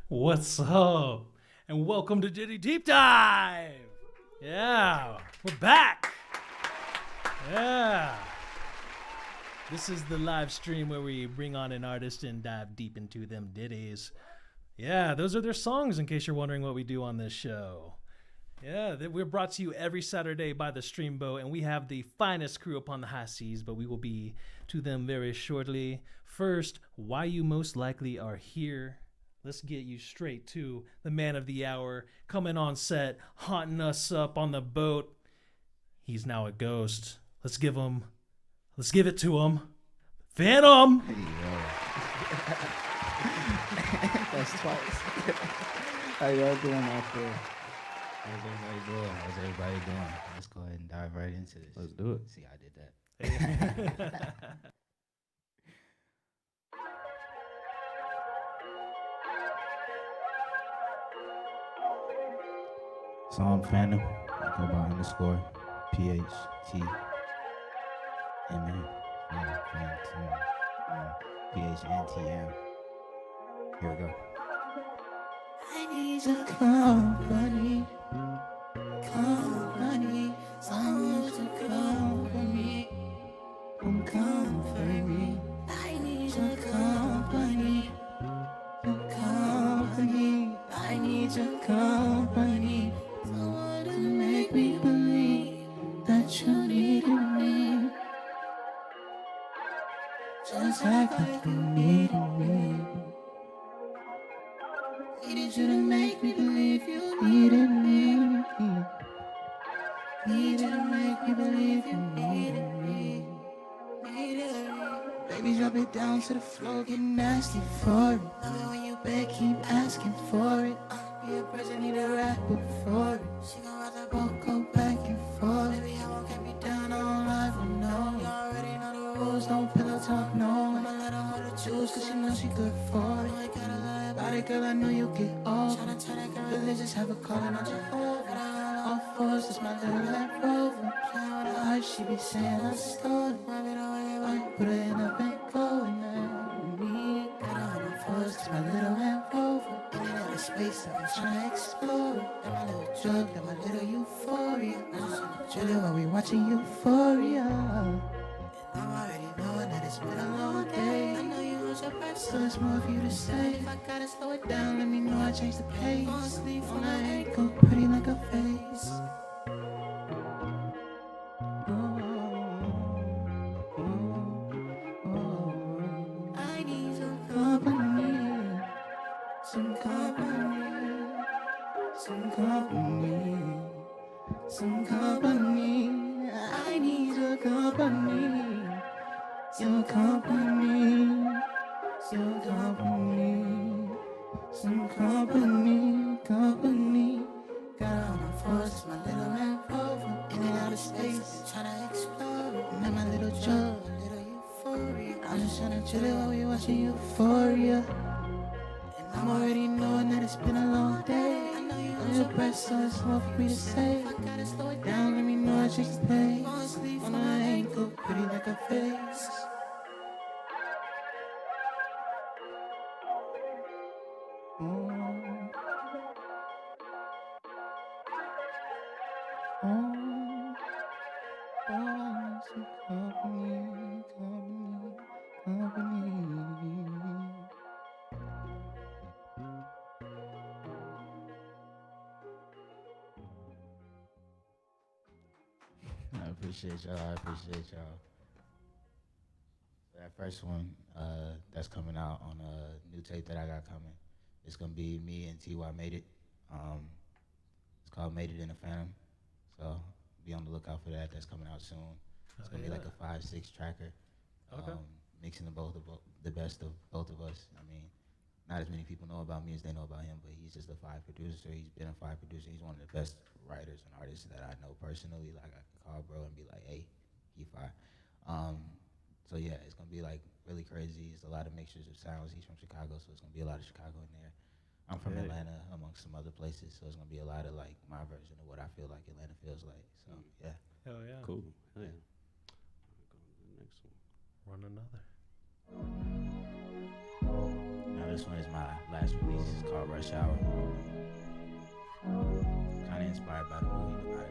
What's up? And welcome to Ditty Deep Dive. Yeah, we're back. Yeah. This is the live stream where we bring on an artist and dive deep into them ditties. Yeah, those are their songs in case you're wondering what we do on this show. Yeah, we're brought to you every Saturday by the Streamboat, and we have the finest crew upon the high seas, but we will be to them very shortly. First, why you most likely are here. Let's get you straight to the man of the hour, coming on set, haunting us up on the boat. He's now a ghost. Let's give it to him. Phantom! Hey, that's twice. How y'all doing out there? How's everybody doing? Let's go ahead and dive right into this. Let's do it. See, I did that. So I'm Phantom. I go by underscore PHT. Amen. PHNTM. Here we go. I need your company. Someone to company. Comfort me. I need your company. I need your company. Someone to make me believe that you needed me. Just act like you needed me. Needed you to make me believe you needed me. Needed you to make me believe you needed me. Baby, drop it down to the floor, get nasty for it. Love it when you beg, keep asking for it. Be a person, need a rap for it. She gon' ride the boat, go back and forth. Baby, I won't get me down on life, oh no. You already know the rules, don't pillow talk, no. I'ma let her hold the juice, cause she know she good for it. I gotta lie about it, girl, I know you get off. Tryna tell that girl, religious, have a calling on Jehovah. All fours, that's my little Land Rover. Playing with her heart, she be saying I stole it. I put her in a bank, going at me. Got her on all fours, that's my little Land Rover. In and out of space, I've been tryna explore it. Got my little drug, got my little euphoria. I just wanna chill it while we watching Euphoria. And I'm already knowing that it's been a long day. I know you want your breath, so there's more for you to say. If I gotta slow it down, let me know I changed the pace. Fall asleep on her ankle, pretty like a face. I need some company, some company, some company, some company. I need your company, your company, your company, some company, company. Got on my force, my little Land Rover, in and out of space, tryna explore. And then my little drug, a little euphoria. I'm just tryna chill it while we watching Euphoria. And I'm already knowing that it's been a long day. I know you want your breath, so it's more for me to say. If I gotta slow it down, let me know I change the pace. Fall asleep on her ankle, pretty like a face. I appreciate y'all. That first one, that's coming out on a new tape that I got coming. It's gonna be me and TY Made It. It's called Made It in a Phantom. So be on the lookout for that. That's coming out soon. It's gonna be like a 5-6 tracker. Okay. Mixing the best of both of us. I mean, not as many people know about me as they know about him, but he's just a 5 producer. He's been a 5 producer. He's one of the best writers and artists that I know personally. Like, I could call bro and be like, hey, he 5. So yeah, it's gonna be like really crazy. It's a lot of mixtures of sounds. He's from Chicago, so it's gonna be a lot of Chicago in there. I'm from Atlanta, amongst some other places, so it's gonna be a lot of like my version of what I feel like Atlanta feels like. So yeah. Hell yeah. Cool. Hell yeah. Go to the next one. Run another. Now this one is my last release. It's called Rush Hour. Kind of inspired by the movie, but not at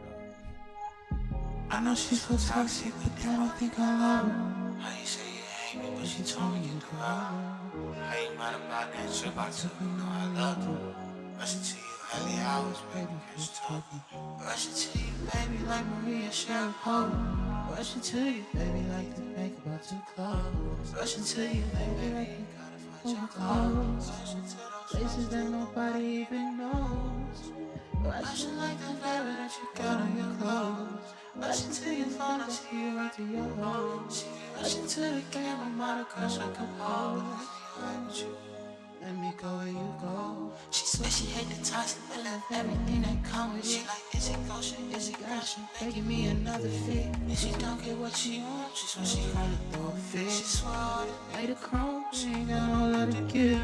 all. I know she's so toxic, but damn, I think I love her. How you say you hate me, but she told me you do love her. How you mad about that trip I took, you know I loved her. Rushing to you early hours, baby, cause you're talking. Rushing to you, baby, like Maria Sharapova. Rushing to you, baby, like the bank about to close. Rushing to you, baby, like you gotta find your clothes. Rushing to those places that nobody even knows. Rushing like the flavor that you got on your clothes. Rushing to your phone, I see you right through your home. Rushing to the game, I'm out of crush, I compose. With you, let me go where you go. She swear she hate the toxic, but love everything that come with it. She like, is it kosher, is it gotcha? Begging me another fit. If she don't get what she wants, she swear she gonna throw a fit. She swore made a chrome, she ain't got no love to give.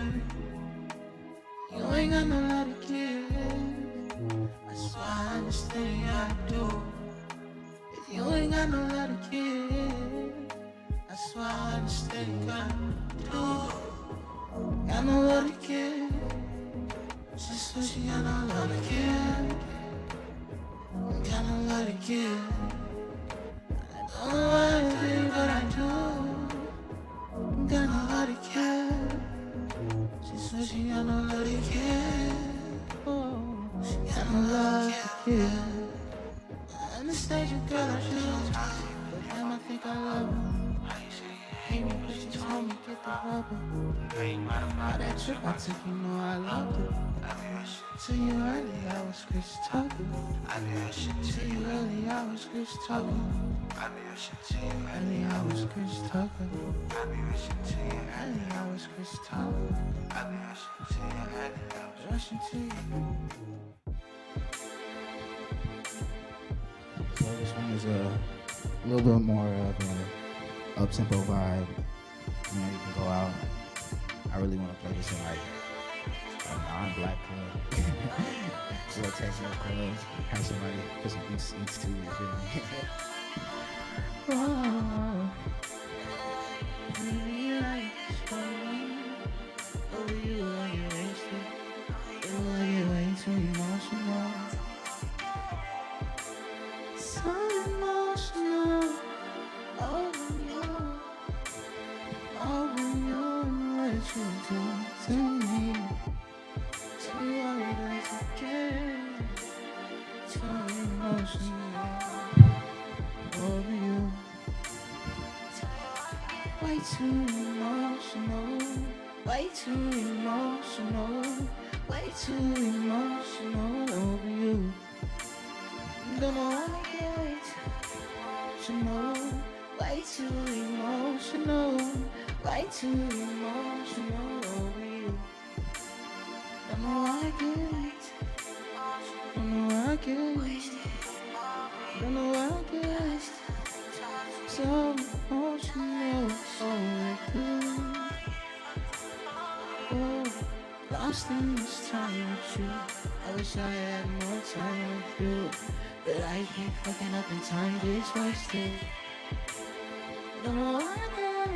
You ain't got no love to give. That's why I understand you how to do. If you ain't got no love to give, that's why I understand you gotta do. Got no love to give. She said she got no love to give. Got no love to give. I don't know why I do, but I do. Got no love to give. She said she got no love to give. She got no love to give. I understand you, girl, I should. But damn, I think I love her. Hate me, but she told me get the rubber. All that trip I took, you know I loved it. To you early, I was Chris talking. To you early, I was Chris talking. To you early, I was Chris talking. To you early, I was Chris talking. Rushing to you. So this one is a little bit more of a up-tempo vibe. You know, you can go out. I really want to play this in like a non-black club. Or techno club. Have somebody put some beats to it, you feel me? Oh, you like smoking over you like you're wasted. You like it way too emotional. So emotional. Over you, what you do to me. Too always again. Too emotional. Over you, way too emotional, way too emotional, way too emotional over you. Don't know how to get emotional, way too emotional, way too emotional over you. Don't know how to get, don't know how to get. Don't know why I get so emotional over you. Oh, lost in this time with you. I wish I had more time with you, but I keep fucking up and time gets wasted. Don't know why I get,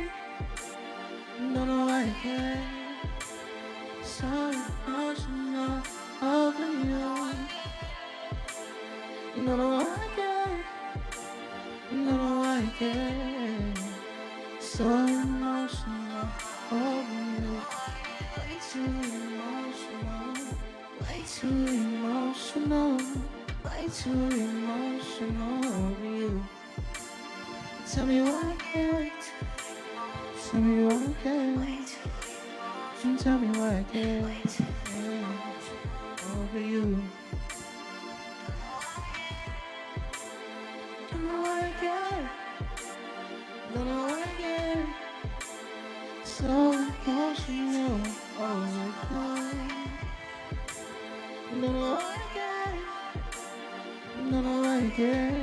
don't know why I get so emotional over you. Don't know why I get, don't know why I get so emotional over you. Way too emotional, way too emotional, way too emotional over you. Tell me why I can't, tell me why I can't, you tell me why I can't, over you. Don't know why I get, don't know why I get so emotional over you. Don't know why I get, don't know why I get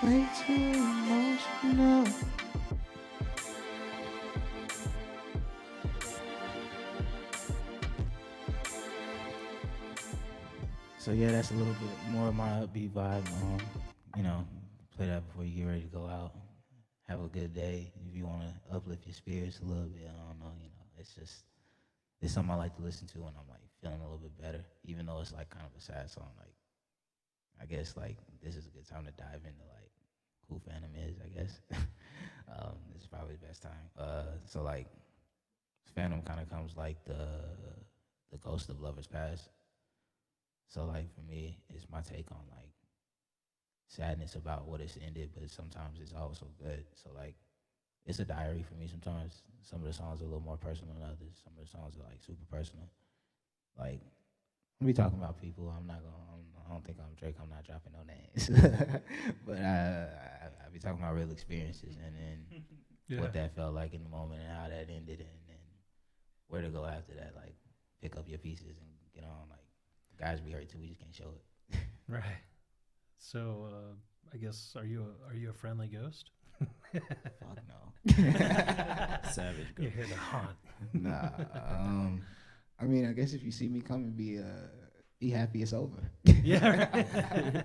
way too emotional. So yeah, that's a little bit more of my upbeat vibe. You know, play that before you get ready to go out. have a good day, if you want to uplift your spirits a little bit, I don't know, you know, it's something I like to listen to when I'm like feeling a little bit better, even though it's like kind of a sad song. Like, I guess like this is a good time to dive into like who Phantom is, I guess. This is probably the best time. So like Phantom kind of comes like the ghost of lovers past. So like for me, it's my take on like sadness about what it's ended, but sometimes it's also good. So like it's a diary for me sometimes. Some of the songs are a little more personal than others. Some of the songs are like super personal. Like I'm be talking about people. I don't think I'm Drake. I'm not dropping no names. But I be talking about real experiences and then what that felt like in the moment and how that ended and then where to go after that. Like pick up your pieces and get on. Like guys be hurt too. We just can't show it. Right. So I guess are you a friendly ghost? Fuck no. Savage. You're here to haunt. Nah. I mean, I guess if you see me coming, be happy it's over. Yeah. Right.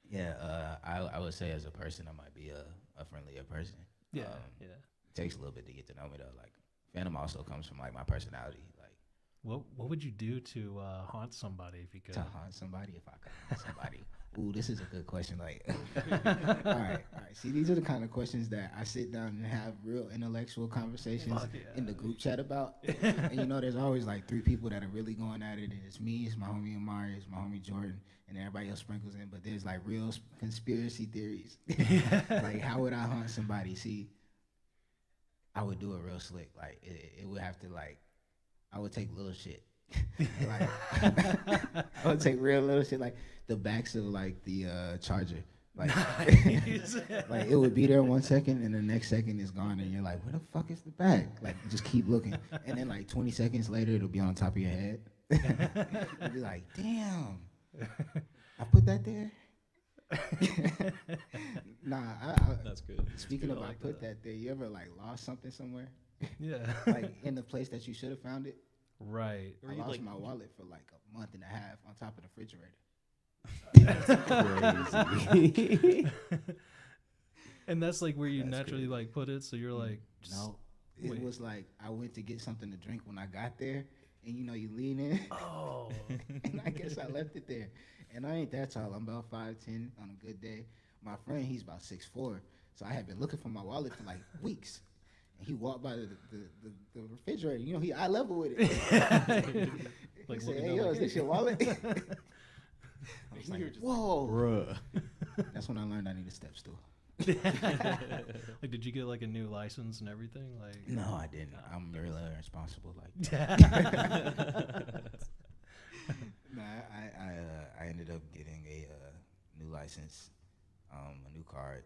Yeah. I would say as a person, I might be a friendlier person. Yeah. It takes a little bit to get to know me though. Like Phantom also comes from like my personality. Like What would you do to haunt somebody if you could? to haunt somebody if I could haunt somebody. Ooh, this is a good question. Like, all right. See, these are the kind of questions that I sit down and have real intellectual conversations in the group chat about. And you know, there's always like 3 people that are really going at it. And it's me, it's my homie Amari, it's my homie Jordan, and everybody else sprinkles in. But there's like real conspiracy theories. Like, how would I haunt somebody? See, I would do it real slick. Like, it would have to like, I would take little shit. Like, I would take real little shit, like the backs of like the charger. Like, like it would be there 1 second and the next second it's gone and you're like, where the fuck is the back? Like, you just keep looking. And then like 20 seconds later, it'll be on top of your head. You'll be like, damn, I put that there? Nah, That's good. Speaking Good, of I I like put that. there, you ever like lost something somewhere? Yeah. Like in the place that you should have found it? Right. I lost my wallet for like a month and a half on top of the refrigerator. Crazy. And that's like where you That's naturally crazy. like put it. So you're like, just, No, it wait. was like I went to get something to drink when I got there, and you know you lean in, oh, and I guess I left it there. And I ain't that tall. I'm about 5'10" on a good day. My friend, he's about 6'4", so I had been looking for my wallet for like weeks. And he walked by the refrigerator. You know, he eye level with it. Like He said, looking "Hey, down yo, like, is this your wallet?" I was like, "Whoa!" Bruh. That's when I learned I need a step stool. like, did you get like a new license and everything? Like, No, I didn't. I'm really irresponsible. Like, nah, I ended up getting a new license, a new card,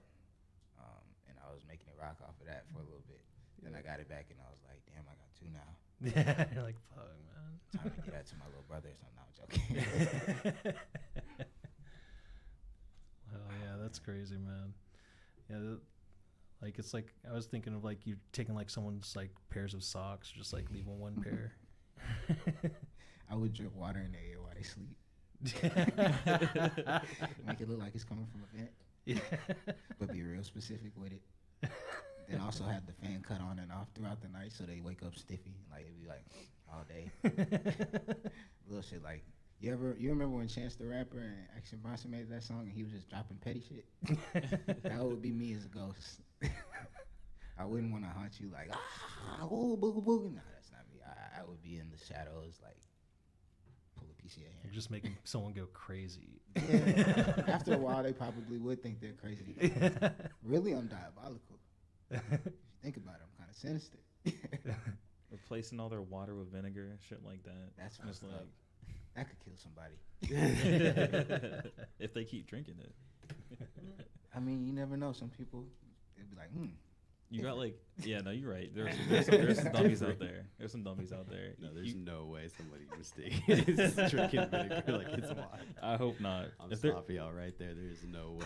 and I was making it rock off of that for a little bit. Then I got it back, and I was like, damn, I got 2 now. yeah, you're like, fuck, man. Time to get that to my little brother or something. No, I'm joking. Oh yeah, that's crazy, man. Yeah, like it's like I was thinking of like you taking like someone's like pairs of socks, just like leaving one pair. I would drip water in their ear while they sleep. Make it look like it's coming from a vent, Yeah. but be real specific with it. Then also have the fan cut on and off throughout the night so they wake up stiffy. Like it'd be like all day. Little shit like you remember when Chance the Rapper and Action Bronson made that song and he was just dropping petty shit? That would be me as a ghost. I wouldn't want to haunt you like ooh, booga booga. No, that's not me. I would be in the shadows like pull a piece of your hair. You're just making someone go crazy. Yeah. After a while, they probably would think they're crazy. Really, I'm diabolical. If you think about it, I'm kind of sinister. Replacing all their water with vinegar and shit like that. That's just messed like up. That could kill somebody. if they keep drinking it. I mean, you never know. Some people, they'd be like, You got like, yeah, no, you're right. There's some dummies out there. There's some dummies out there. No, there's no way somebody mistakes drinking vinegar like it's wine. I hope not. I'm If they're- stopping y'all right there. There's no way.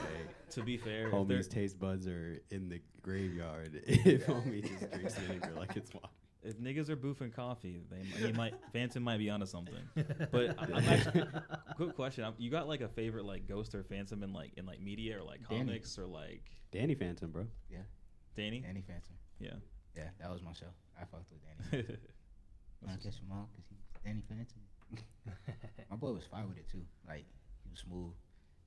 to be fair, Homie's taste buds are in the graveyard if homie just drinks vinegar like it's wine. If niggas are boofing coffee, he might Phantom might be onto something. But I'm actually quick question. You got like a favorite like Ghost or Phantom in like media or like Danny. comics or like Danny Phantom, bro. Yeah, Danny? Danny Phantom. Yeah. Yeah, that was my show. I fucked with Danny. Wanna catch him all? Cause he's Danny Phantom. My boy was fine with it too. Like he was smooth.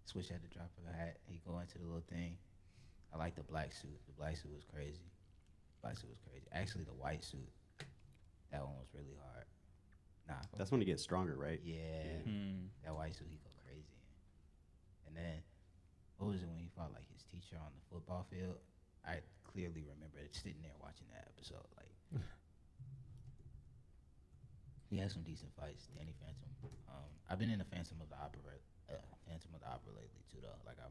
Switch at the drop of a hat. He go into the little thing. I like the black suit. The black suit was crazy. Actually, the white suit. That one was really hard. Nah, That's when he gets stronger, right? yeah. Hmm. That white suit he go crazy in. And then, what was it when he fought like his teacher on the football field? I clearly remember sitting there watching that episode. Like, he had some decent fights. Danny Phantom. I've been in the Phantom of the Opera lately too, though. Like, I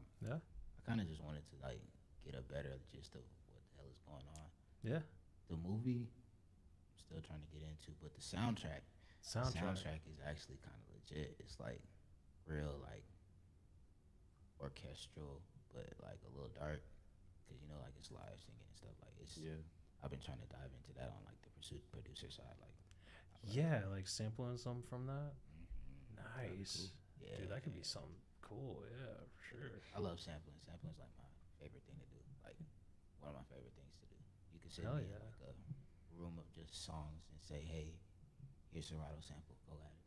kind of just wanted to like get a better gist of what the hell is going on. Yeah. The movie, I'm still trying to get into, but the soundtrack is actually kind of legit. It's like real like orchestral, but like a little dark, because you know like it's live singing and stuff. Like it's. Yeah. I've been trying to dive into that on like the producer side, like. Yeah, like sampling some from that. Nice. Cool. Yeah, Dude, that could be something cool. Yeah, for sure. I love sampling. Sampling's like my favorite thing to do. Like one of my favorite things to do. You can sit Hell me in yeah. like a room of just songs and say, "Hey, here's a Serato sample. Go at it."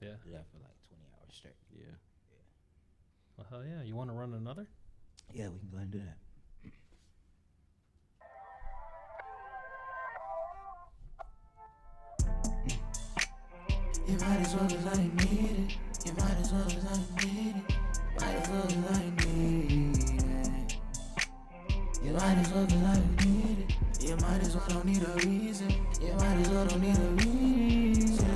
Yeah. Do that for like 20 hours straight. Yeah. Well, hell yeah. You want to run another? Yeah, we can go ahead and do that. You might as well as I need it. You might as well as I need it. Might as well as I need it. You might as well as I need it. You might as well don't need a reason. You might as well don't need a reason.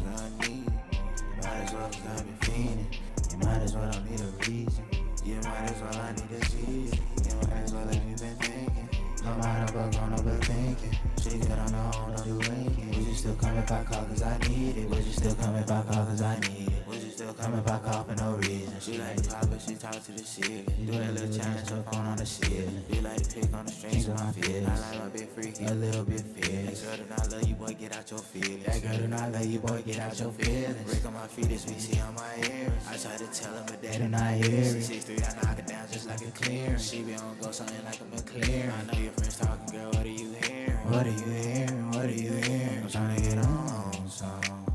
I need it. You might as well as I've been fiending. You might as well don't need a reason. You might as well I need to see it. You might as well have you been thinking. No matter what grown overthinking. She got on her own, don't do anything. Was you still coming back off cause I need it? Was you still coming back off cause I need it? Was you still coming back off for no reason? She like to pop but she talk to the ceiling. Do that little challenge, her phone on the ceiling. Be like to pick on the strings of my feelings. I like a bit freaky, a little bit fearless. That girl do not love you, boy, get out your feelings. That girl do not love you, boy, get out your feelings. Break on my feet, it's VC on my ears. I try to tell him, but they do not hear it. 6'3", I knock it down just like a clearance. She be on go something like a McLaren. I know your friends talking, girl, what are you hearing? What are you hearing? What are you hearing? I'm trying to get on something.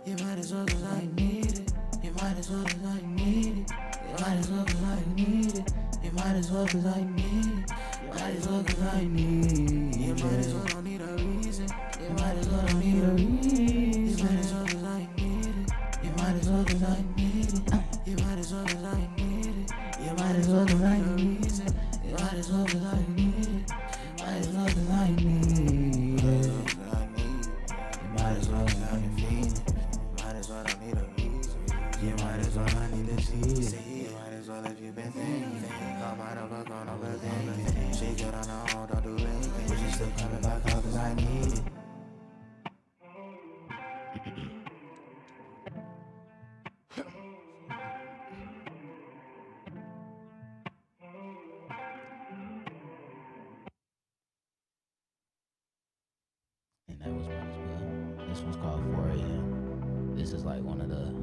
You might as well cause I need it. You might as well cause I need it. You might as well cause I need it. You might as well cause I need it. You might as well cause I need it. You might as well don't need a reason. You might as well don't need a reason. You might as well cause I need it. You might as well cause I need it. You might as well cause I need it. You might as well cause I need it. You might as well cause I need it. Might as well cause I need it. You might as well cause I've been feeling. Might as well don't need a reason. You might as well I need to see it. You might as well if you been thinking. Come out of a grown overthinking. She good on her own, don't do anything. But you still coming back off cause I need it. And that was one as well. This one's called 4 a.m. This is like one of the.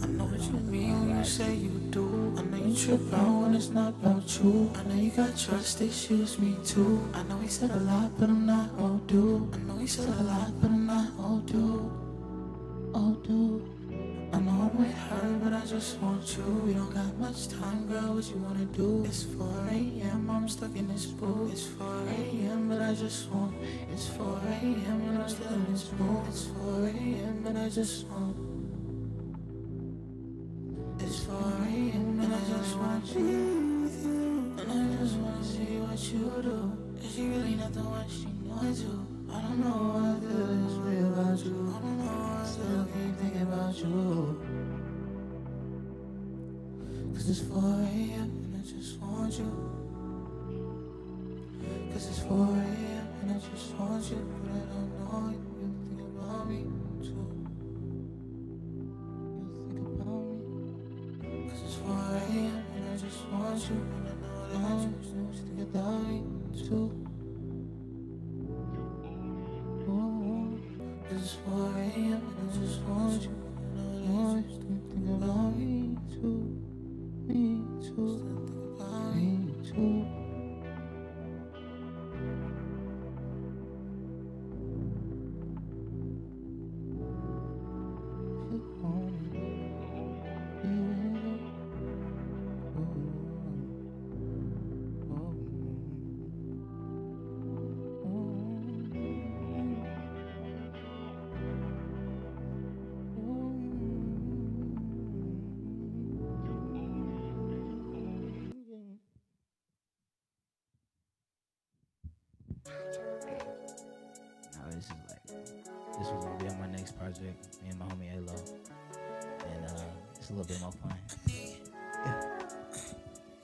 I know what you mean when you say you do. I know you trip out when it's not about you. I know you got trust issues, me too. I know we said a lot, but I'm not all do. I know we said a lot, but I'm not all do. All do. I know I'm with her, but I just want you. We don't got much time, girl, what you wanna do? It's 4 a.m., I'm stuck in this booth. It's 4 a.m., but I just want. It's 4 a.m., and I'm still in this booth. It's 4 a.m., but I just want. It's 4 a.m. and I just want you with you. And I just wanna see what you do. Is she really not the one she knows you? I don't know what I feel this way about you. I don't know why I still keep thinking about you. Cause it's 4 a.m. and I just want you. Cause it's 4 a.m. and I just want you. But I don't know you think about me too. You think about me. Cause it's 4 a.m. and I just want you. And I know that you think about me too. Now this was gonna be on my next project, me and my homie Alo, and it's a little bit more fun.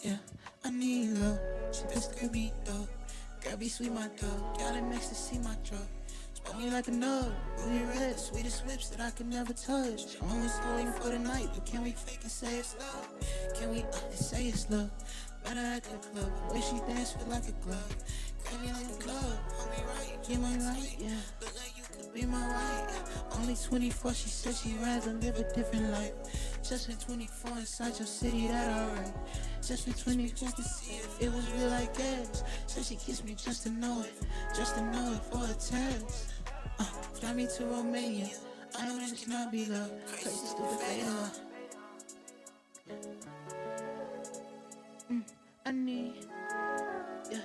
Yeah, I need love. She pissed at me though. Girl, be sweet, my dog. Got him next to see my drug. Smoke me like a nug. Ruby red, sweetest lips that I could never touch. I'm always waiting for the night, but can we fake and say it's love? Can we say it's love? Better at the club. The way she dance feel like a glove. Grab me like a glove. Hold me right, you my right, yeah. Look like you could be my wife. Only 24, she said she'd rather live a different life. Just at 24 inside your city, that alright. Just at 24 to see if it was real, I guess. So she kissed me just to know it for a test. Fly me to Romania. I know this cannot be love. Crazy stupid fatal. I need, yeah,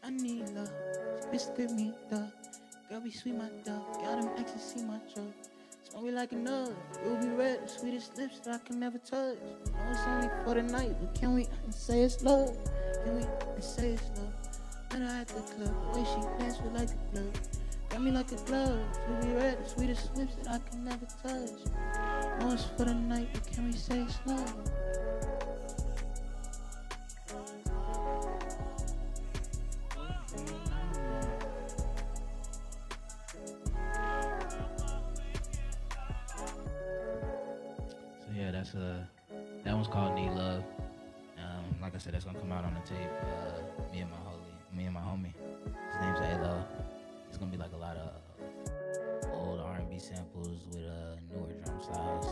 I need love. She biscuit me, dog. Girl, be sweet, my dog. Got him ecstasy, my drug. Smoke me like a nug. Ruby red, sweetest lips that I can never touch. Know it's only for the night, but can we say it's love? Can we say it's love? When I at the club, the way she dance with like a glove. Got me like a glove. Ruby red, the sweetest lips that I can never touch. Know it's for the night, but can we say it's love? That one's called Need Love. Like I said, that's gonna come out on the tape. Me and my homie. His name's Alo. It's gonna be like a lot of old R&B samples with newer drum styles.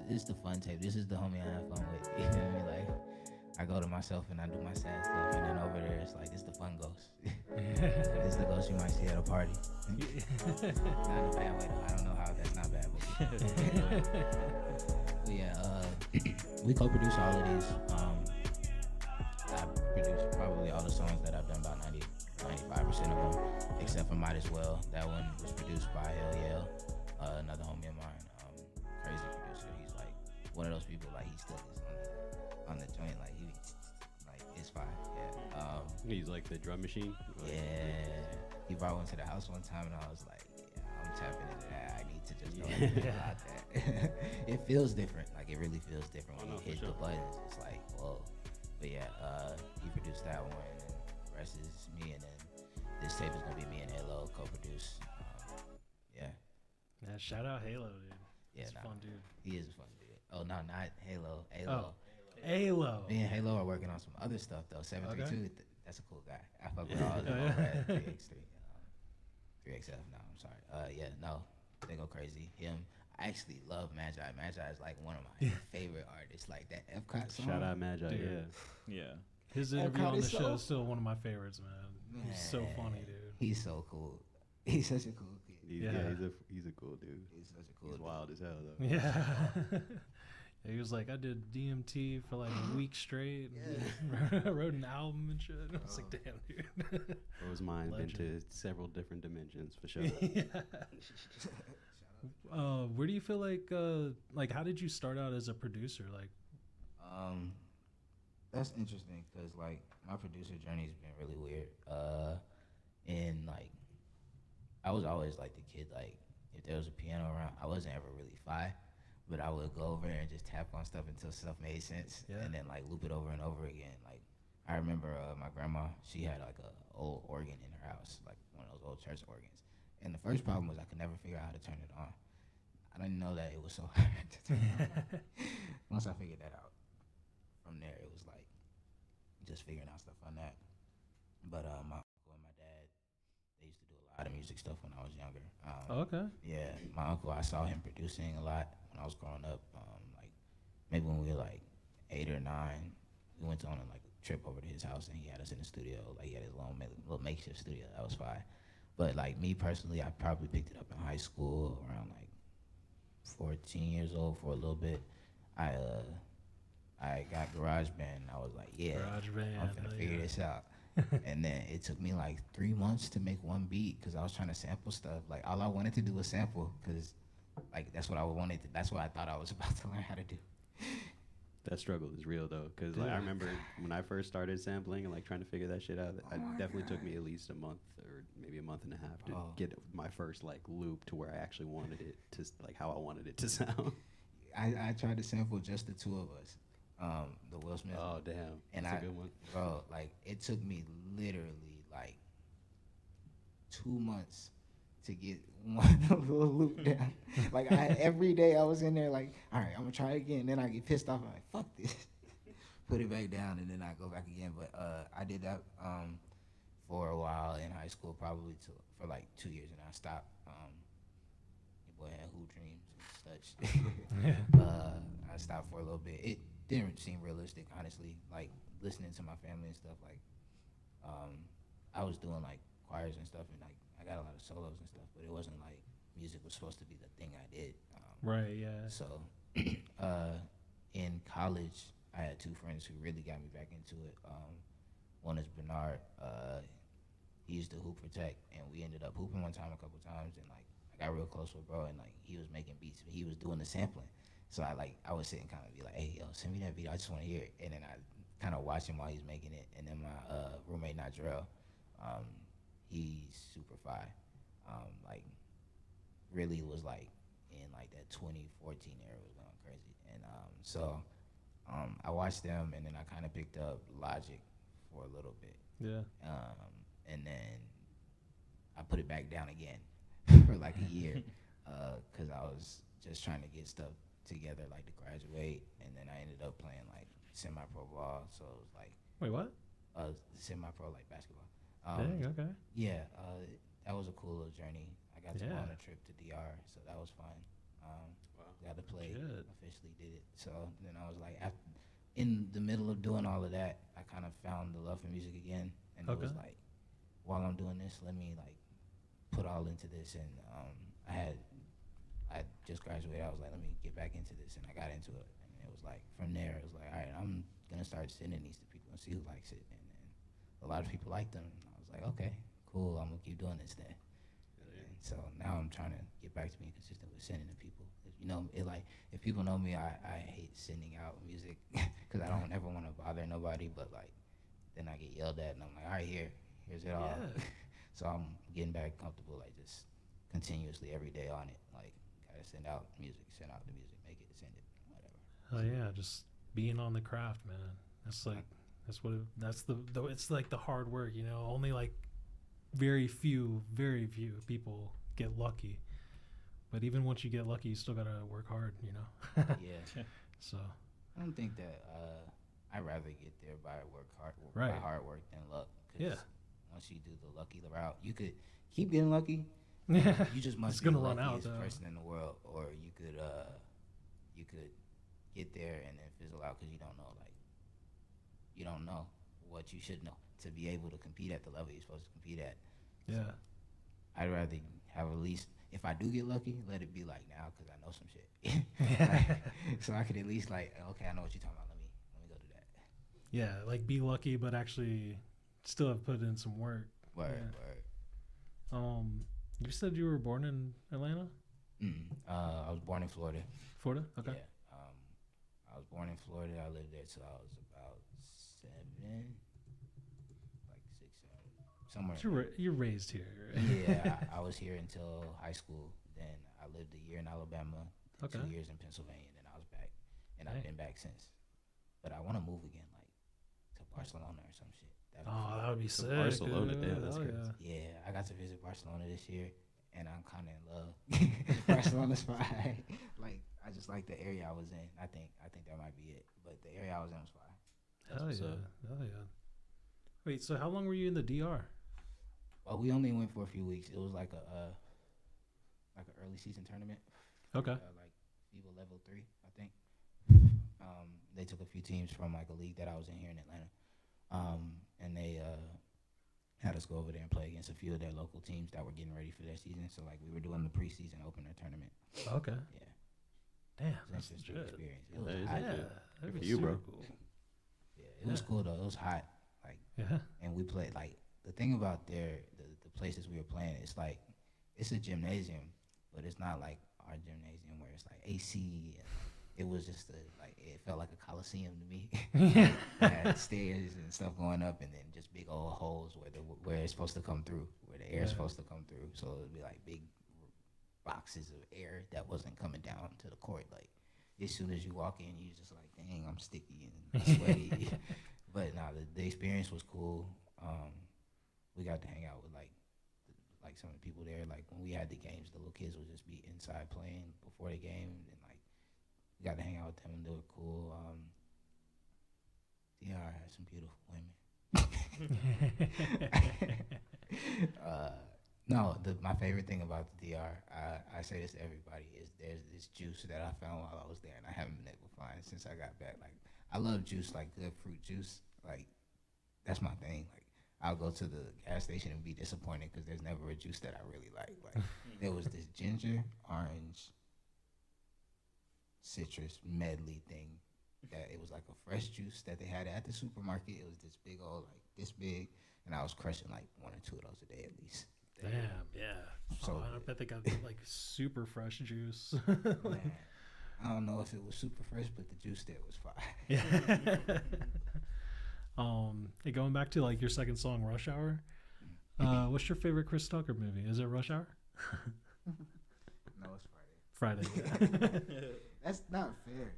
It's the fun tape. This is the homie I have fun with. You know what I mean? Like I go to myself and I do my sad stuff, and then over there it's like it's the fun ghost. It's the ghost you might see at a party. Not in a bad way though. I don't know how that's not bad, but yeah, we co-produce all of these. I produced probably all the songs that I've done, about 95% of them, except for Might As Well. That one was produced by Hell Yeah, another homie of mine, crazy producer. He's like one of those people, like he still is on the joint, like it's fine. Yeah. He's like the drum machine. Yeah. He brought one to the house one time, and I was like, yeah, I'm tapping into that. I need to just know everything about that. It feels different. Like it really feels different when you hit the buttons. It's like, whoa. But yeah, he produced that one, and then the rest is me, and then this tape is gonna be me and Halo co-produce. Yeah. Shout out Halo, dude. Yeah, He's a fun dude. He is a fun dude. Oh no, not Halo. Halo. Halo. Me and Halo are working on some other stuff though. 732. Okay. That's a cool guy. I fuck with all of them yeah. over at 3x3. 3XF. No, I'm sorry. Yeah, no, they go crazy. Him. I actually love Magi. Magi is like one of my favorite artists. Like that Epcot song. Shout out Magi. Dude. Yeah. His interview on the show is still one of my favorites, man. He's so funny, dude. He's so cool. He's such a cool kid. He's a cool dude. He's such a cool. He's dude. wild as hell though. Yeah. He was like, I did DMT for like a week straight. I wrote an album and shit. I was like, damn, dude. Rose Mind been to several different dimensions for sure. Yeah. Where do you feel like how did you start out as a producer? Like, that's interesting because like my producer journey's been really weird. And like, I was always like the kid, like if there was a piano around, I wasn't ever really phi, but I would go over there and just tap on stuff until stuff made sense, and then like loop it over and over again. Like I remember my grandma, she had like a old organ in her house, like one of those old church organs. And the first problem was I could never figure out how to turn it on. I didn't know that it was so hard to turn on. Once I figured that out, from there it was like just figuring out stuff on that. But my uncle and my dad, they used to do a lot of music stuff when I was younger. okay. Yeah, my uncle, I saw him producing a lot when I was growing up. Like maybe when we were like 8 or 9, we went on like a trip over to his house and he had us in the studio. Like he had his little makeshift studio. That was fine. But like me personally, I probably picked it up in high school around like 14 years old for a little bit. I got GarageBand. I was like, yeah, I'm gonna figure this out. And then it took me like 3 months to make one beat because I was trying to sample stuff. Like all I wanted to do was sample because like that's what I wanted. That's what I thought I was about to learn how to do. That struggle is real though, because like I remember when I first started sampling and like trying to figure that shit out. It definitely took me at least a month or maybe a month and a half to get my first like loop to where I actually wanted it to like how I wanted it to sound. I tried to sample just the two of us, the Will Smith. Oh damn, and that's a good one, bro. Like it took me literally like 2 months to get one little loop down. Like every day I was in there like, all right, I'm gonna try it again. Then I get pissed off. I'm like, fuck this. Put it back down, and then I go back again. But I did that for a while in high school, probably for like 2 years, and I stopped. Your boy had hoop dreams and such. I stopped for a little bit. It didn't seem realistic, honestly. Like listening to my family and stuff. Like I was doing like choirs and stuff, and like I got a lot of solos and stuff, but it wasn't like music was supposed to be the thing I did. Right, yeah. So in college, I had 2 friends who really got me back into it. One is Bernard. He used to hoop for Tech, and we ended up hooping one time a couple times, and like I got real close with bro, and like he was making beats, but he was doing the sampling. So I would sit and kind of be like, hey, yo, send me that beat. I just want to hear it. And then I kind of watch him while he's making it. And then my roommate, Nigel, he's super fly. Like really was like in like that 2014 era was going crazy. And so I watched them, and then I kind of picked up Logic for a little bit. Yeah. And then I put it back down again for like a year because I was just trying to get stuff together like to graduate, and then I ended up playing like semi-pro ball, so it was like Wait, what? Semi-pro like basketball. Dang, okay. Yeah, that was a cool little journey. I got to go Yeah. on a trip to DR, so that was fun. Got to play, Good. officially did it. So then I was like, in the middle of doing all of that, I kind of found the love for music again, and it was like, while I'm doing this, let me like put all into this, and I just graduated. I was like, let me get back into this, and I got into it. And it was like, from there, it was like, all right, I'm gonna start sending these to people and see who likes it. And a lot of people liked them. And I was like, okay, cool. I'm gonna keep doing this then. And so now I'm trying to get back to being consistent with sending to people. You know, it like if people know me, I hate sending out music because I don't ever want to bother nobody. But like, then I get yelled at, and I'm like, all right, here's it all. So I'm getting back comfortable, like just continuously every day on it. Like, gotta send out the music, make it, send it, whatever. Oh yeah, just being on the craft, man. That's like that's it's like the hard work, you know. Only like very few people get lucky. But even once you get lucky, you still gotta work hard, you know. Yeah. So I don't think that I'd rather get there by by hard work than luck. 'Cause once you do the lucky route, you could keep getting lucky. Yeah. You just must It's be gonna the run out, luckiest though. person in the world, or you could get there and then fizzle out because you don't know what you should know to be able to compete at the level you're supposed to compete at. Yeah. So I'd rather have at least, if I do get lucky, let it be like now because I know some shit. So I could at least like, okay, I know what you're talking about. Let me go do that. Yeah, like be lucky, but actually still have put in some work. Word. You said you were born in Atlanta? I was born in Florida. Florida? Okay. Yeah. I was born in Florida. I lived there till I was about 7, like 6, 7, somewhere. You're raised here, right? Yeah, I was here until high school. Then I lived a year in Alabama, 2 years in Pennsylvania, and then I was back. And I've been back since. But I want to move again, like to Barcelona or some shit. That would be sick. Barcelona, dude. damn, that's Oh, crazy. Yeah, I got to visit Barcelona this year, and I'm kind of in love. Barcelona's fine. Like, I just like the area I was in. I think that might be it. But the area I was in was fine. Hell yeah. Wait, so how long were you in the DR? Well, we only went for a few weeks. It was like a early season tournament. Okay. Like FIBA level 3, I think. They took a few teams from like a league that I was in here in Atlanta. And they had us go over there and play against a few of their local teams that were getting ready for their season. So like we were doing the preseason opener tournament. Okay. Yeah. Damn, It was that's an interesting good. experience. It That was is hot. Yeah, good. that'd For be you, bro. super cool. Yeah, it was cool though. It was hot. Like, Yeah. and we played like the thing about the places we were playing. It's like it's a gymnasium, but it's not like our gymnasium where it's like AC and it was just like it felt like a coliseum to me. It had stairs and stuff going up, and then just big old holes where it's supposed to come through, where the air's supposed to come through. So it'd be like big boxes of air that wasn't coming down to the court. Like as soon as you walk in, you just like, dang, I'm sticky and sweaty. But no, the experience was cool. We got to hang out with like some of the people there. Like when we had the games, the little kids would just be inside playing before the game, and like we got to hang out with them, and they were cool. DR had some beautiful women. No, my favorite thing about the DR, I say this to everybody, is there's this juice that I found while I was there, and I haven't been able to find since I got back. Like I love juice, like good fruit juice. Like that's my thing. Like I'll go to the gas station and be disappointed because there's never a juice that I really like. Like there was this ginger, orange, citrus medley thing that it was like a fresh juice that they had at the supermarket. It was this big old, like this big, and I was crushing like 1 or 2 of those a day at least. Damn, yeah. So I bet they got like super fresh juice. Man, I don't know if it was super fresh, but the juice there was fire. Yeah. Hey, going back to like your second song, Rush Hour. What's your favorite Chris Tucker movie? Is it Rush Hour? No, it's Friday. Friday. That's not fair.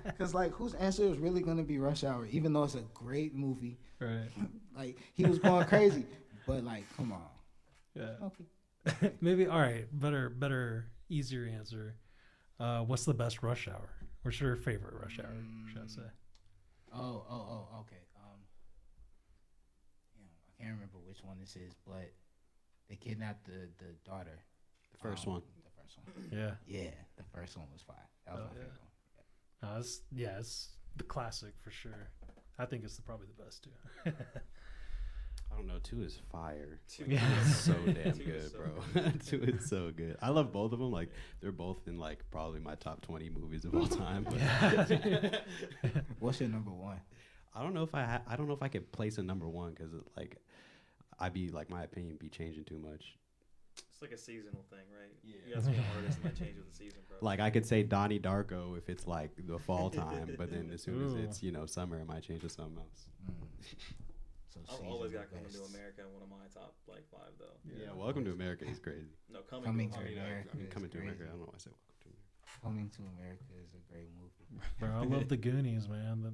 Because like, whose answer is really gonna be Rush Hour? Even though it's a great movie, Right. like he was going crazy, but like, come on. Yeah. Okay. Maybe. All right. Better, easier answer. What's the best Rush Hour? What's your favorite Rush Hour? Should I say? Oh, okay. I can't remember which one this is, but they kidnapped the daughter. The first one. The first one. Yeah. Yeah, the first one was fire. That was my favorite one. It's the classic for sure. I think it's probably the best too. I don't know. 2 is fire. Yeah. It's so damn 2 good, is so bro. 2 is so good. I love both of them. Like they're both in like probably my top 20 movies of all time. But What's your number one? I don't know if I don't know if I could place a number one because like I'd be like my opinion be changing too much. It's like a seasonal thing, right? Yeah. You have to be an artist and that change with the season, bro. Like I could say Donnie Darko if it's like the fall time, but then as soon as Ooh. it's summer, it might change to something else. So I've season always the got Coming best. to America in one of my top like 5 though. Yeah, Welcome to America is crazy. No, Coming to I mean, America. is Coming to America. crazy. I don't know why I said Welcome to America. Coming to America is a great movie. Bro, I love the Goonies, man. The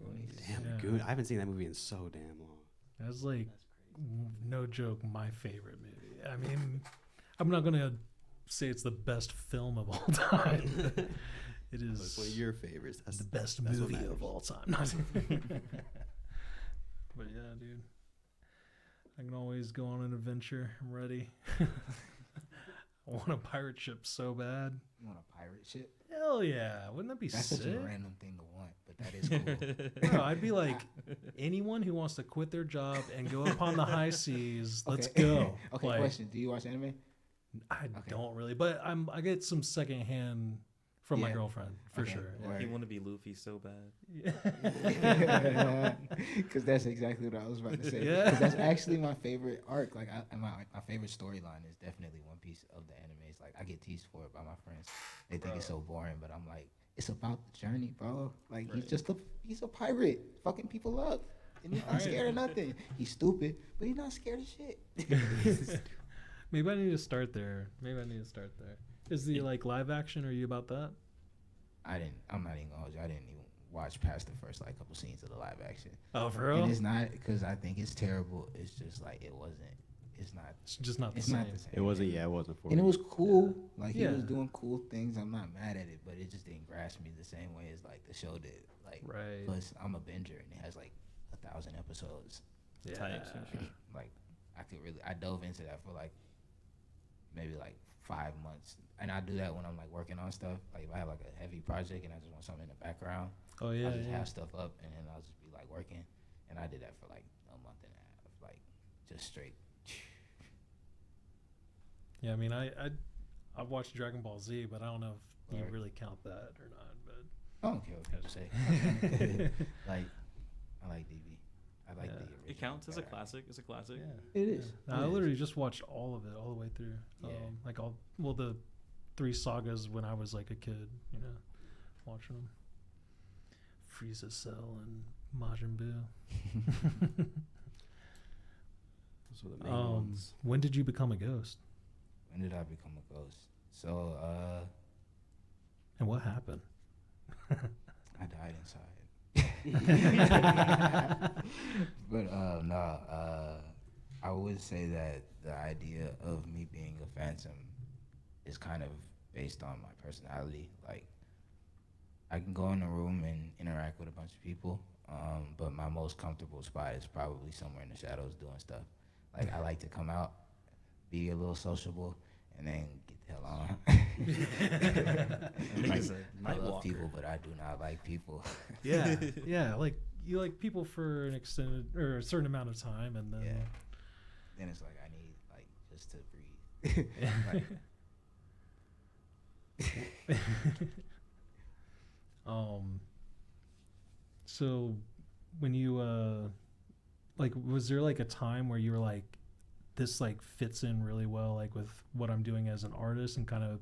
Goonies. Damn, Yeah. good. I haven't seen that movie in so damn long. That's like, no joke, my favorite movie. I mean, I'm not gonna say it's the best film of all time. It is It's one of your favorites. That's the best that's what movie matters. of all time. But yeah, dude, I can always go on an adventure. I'm ready. I want a pirate ship so bad. You want a pirate ship? Hell yeah! Wouldn't that be That's sick? such a random thing to want, but that is cool. No, I'd be like, anyone who wants to quit their job and go upon the high seas, let's Okay. go. Okay, Like, question. Do you watch anime? I don't really, but I get some secondhand from my Yeah. girlfriend for Okay. sure. Word. You want to be Luffy so bad. Yeah. Because that's exactly what I was about to say. Yeah. Because that's actually my favorite arc. Like, my favorite storyline is definitely One Piece of the animes. Like, I get teased for it by my friends. They think it's so boring, but I'm like, it's about the journey, bro. Like, he's a pirate, fucking people up, and he's not scared of nothing. He's stupid, but he's not scared of shit. Maybe I need to start there. Is the like live action? Are you about that? I'm not even gonna hold you. I didn't even watch past the first like couple scenes of the live action. Oh, for real? And it's not because I think it's terrible. It's just like it's not. It's just not the It's same. not the same. It wasn't. Yeah, it wasn't for And it me. was cool. Like he Yeah. was doing cool things. I'm not mad at it, but it just didn't grasp me the same way as like the show did. Like, Right. plus I'm a binger and it has like 1,000 episodes. Yeah. Types. Like I dove into that for like maybe like 5 months, and I do that when I'm like working on stuff. Like if I have like a heavy project and I just want something in the background, Oh yeah. I'll just yeah. have stuff up and then I'll just be like working. And I did that for like a month and a half, like just straight. Yeah, I mean, I've watched Dragon Ball Z, but I don't know if you Right. really count that or not. But I don't care what people say. Like I like DB. I like Yeah. the original. It counts as a better. classic. It's a classic. yeah. It is. Yeah. It I is. literally just watched all of it, all the way through. Yeah. Like the 3 sagas when I was like a kid. You know. watching them. Frieza Cell and Majin Buu. Those were the main ones. When did you become a ghost? When did I become a ghost? So, And what happened? I died inside. But I would say that the idea of me being a phantom is kind of based on my personality. Like, I can go in a room and interact with a bunch of people, but my most comfortable spot is probably somewhere in the shadows doing stuff. Like, I like to come out, be a little sociable, and then get the hell on. Like, I love people, but I do not like people. Yeah, yeah. Like you like people for an extended or a certain amount of time, and then Then it's like I need like just to breathe. Like, So when you like, was there like a time where you were like, this like fits in really well, like with what I'm doing as an artist, and kind of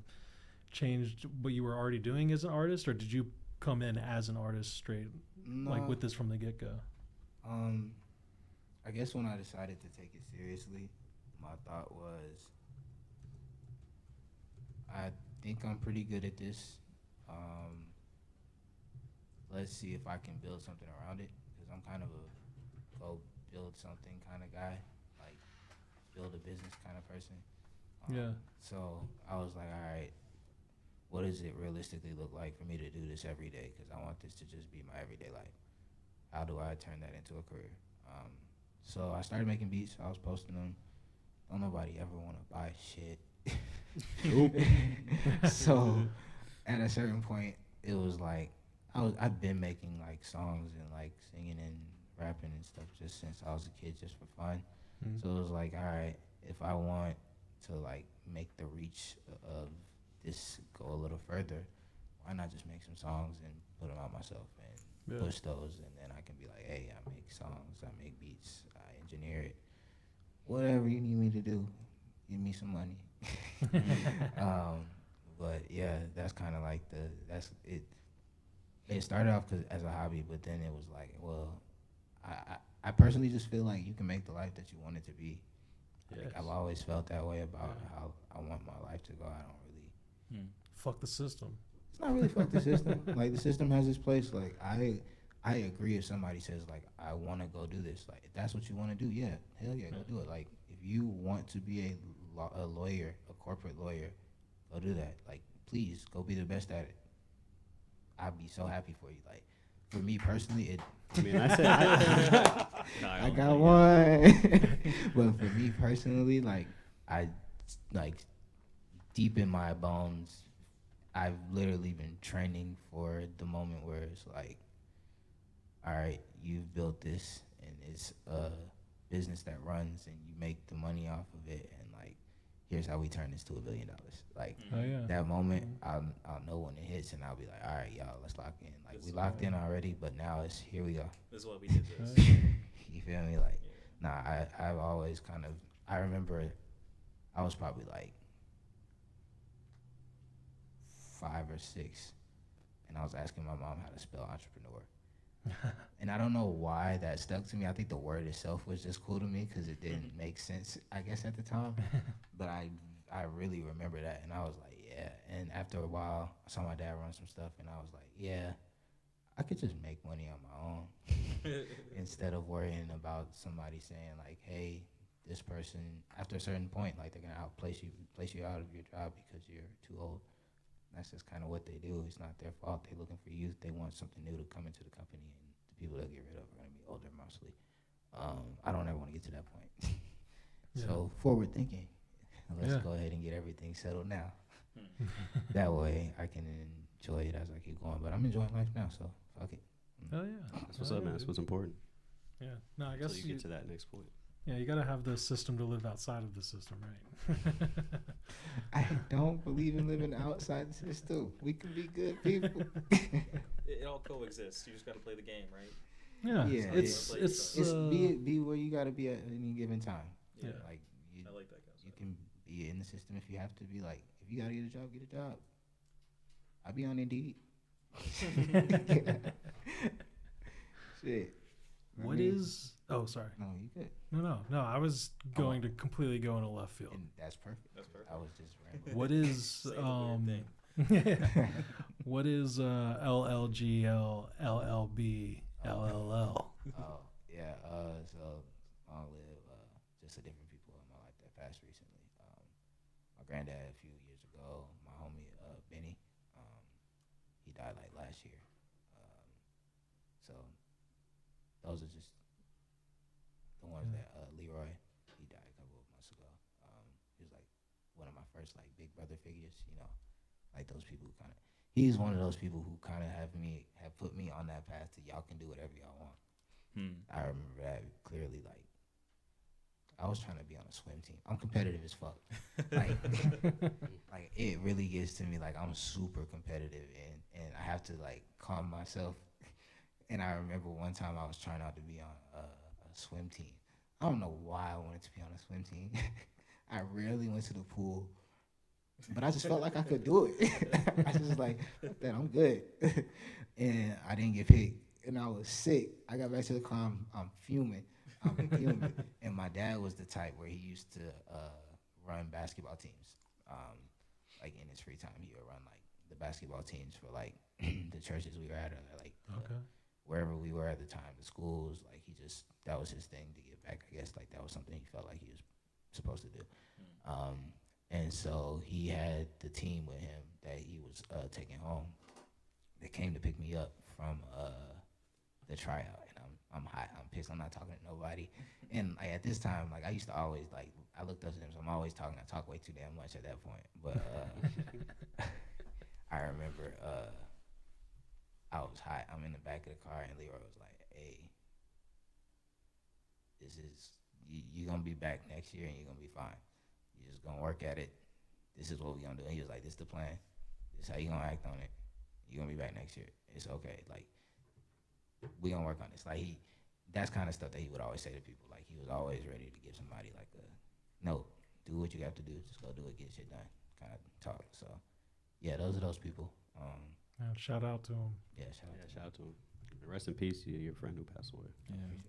changed what you were already doing as an artist, or did you come in as an artist straight, like with this from the get go? I guess when I decided to take it seriously, my thought was, I think I'm pretty good at this. Let's see if I can build something around it, because I'm kind of a go build something kind of guy, like build a business kind of person. So I was like, all right, what does it realistically look like for me to do this every day? Because I want this to just be my everyday life. How do I turn that into a career? So I started making beats. I was posting them. Don't nobody ever want to buy shit. So at a certain point, it was like I've been making like songs and like singing and rapping and stuff just since I was a kid, just for fun. Mm-hmm. So it was like, all right, if I want to like make the reach of this go a little further, why not just make some songs and put them out myself and push those, and then I can be like, hey, I make songs, I make beats, I engineer it, whatever you need me to do, give me some money. But yeah, that's kind of like that's it. It started off as a hobby, but then it was like, well, I personally just feel like you can make the life that you want it to be. Yes. Like, I've always felt that way about how I want my life to go. I don't really Fuck the system. It's not really fuck the system. Like, the system has its place. Like, I agree if somebody says like, I want to go do this. Like, if that's what you want to do, yeah, hell yeah, go do it. Like, if you want to be a lawyer, a corporate lawyer, go do that. Like, please go be the best at it. I'd be so happy for you. Like, for me personally, I mean, I said I got one. But for me personally, like, I like deep in my bones, I've literally been training for the moment where it's like, all right, you've built this and it's a business that runs and you make the money off of it, and like, here's how we turn this to $1 billion. Like, that moment, I'll know when it hits, and I'll be like, all right, y'all, let's lock in. Like, we locked in already, but now it's here we go. This is why we did this. You feel me? Like, I've always kind of, I remember I was probably like 5 or 6, and I was asking my mom how to spell entrepreneur. And I don't know why that stuck to me. I think the word itself was just cool to me because it didn't make sense, I guess, at the time. But I really remember that, and I was like, yeah. And after a while, I saw my dad run some stuff, and I was like, yeah, I could just make money on my own instead of worrying about somebody saying like, hey, this person, after a certain point, like, they're gonna place you out of your job because you're too old. That's just kind of what they do. It's not their fault. They're looking for youth. They want something new to come into the company, and the people they'll get rid of are going to be older mostly. I don't ever want to get to that point. So forward thinking. Let's go ahead and get everything settled now. That way I can enjoy it as I keep going. But I'm enjoying life now, so fuck it. Oh yeah, That's what's up, man. That's what's important. Yeah. No, I guess Until you get to that next point. Yeah, you gotta have the system to live outside of the system, right? I don't believe in living outside the system. We can be good people. It all coexists. You just got to play the game, right? Yeah. Yeah, It's be where you gotta be at any given time. Yeah. Like, I like that concept. you can be in the system if you have to be. Like, if you gotta get a job, get a job. I be on Indeed. Shit. What is? Oh, sorry. No, you good. No. I was going to completely go into left field. And that's perfect. I was just rambling. What is Say the weird thing. what is LLGL LLB LLL? Oh, yeah. So long live just the different people in my life that passed recently. My granddad a few years ago. My homie Benny. He died like last year. So those are just the ones that Leroy. He died a couple of months ago. He was like one of my first like big brother figures. You know, like those people who kind of. He's one of those people who kind of have put me on that path to y'all can do whatever y'all want. I remember that clearly. Like, I was trying to be on a swim team. I'm competitive as fuck. Like, like it really gets to me. Like, I'm super competitive, and I have to like calm myself. And I remember one time I was trying out to be on a swim team. I don't know why I wanted to be on a swim team. I rarely went to the pool, but I just felt like I could do it. I just was like, man, I'm good. And I didn't get picked. And I was sick. I got back to the car. I'm fuming. And my dad was the type where he used to run basketball teams. Like in his free time, he would run like the basketball teams for like the churches we were at, or like wherever we were at the time, the schools. Like that was his thing to give back. I guess like that was something he felt like he was supposed to do. And so he had the team with him that he was taking home. They came to pick me up from the tryout, and I'm hot. I'm pissed. I'm not talking to nobody. And like at this time, like I used to always like I looked up to him, so I'm always talking. I talk way too damn much at that point. But I remember I was hot. I'm in the back of the car, and Leroy was like, "Hey, this is you're gonna be back next year, and you're gonna be fine. You're just gonna work at it. This is what we're gonna do." And he was like, "This is the plan. This is how you gonna act on it. You're gonna be back next year. It's okay. Like, we gonna work on this." Like that's kind of stuff that he would always say to people. Like he was always ready to give somebody like no, do what you have to do. Just go do it, get shit done, kind of talk. So yeah, those are those people. Shout out to him. Yeah, shout out to him. Rest in peace to your friend who passed away.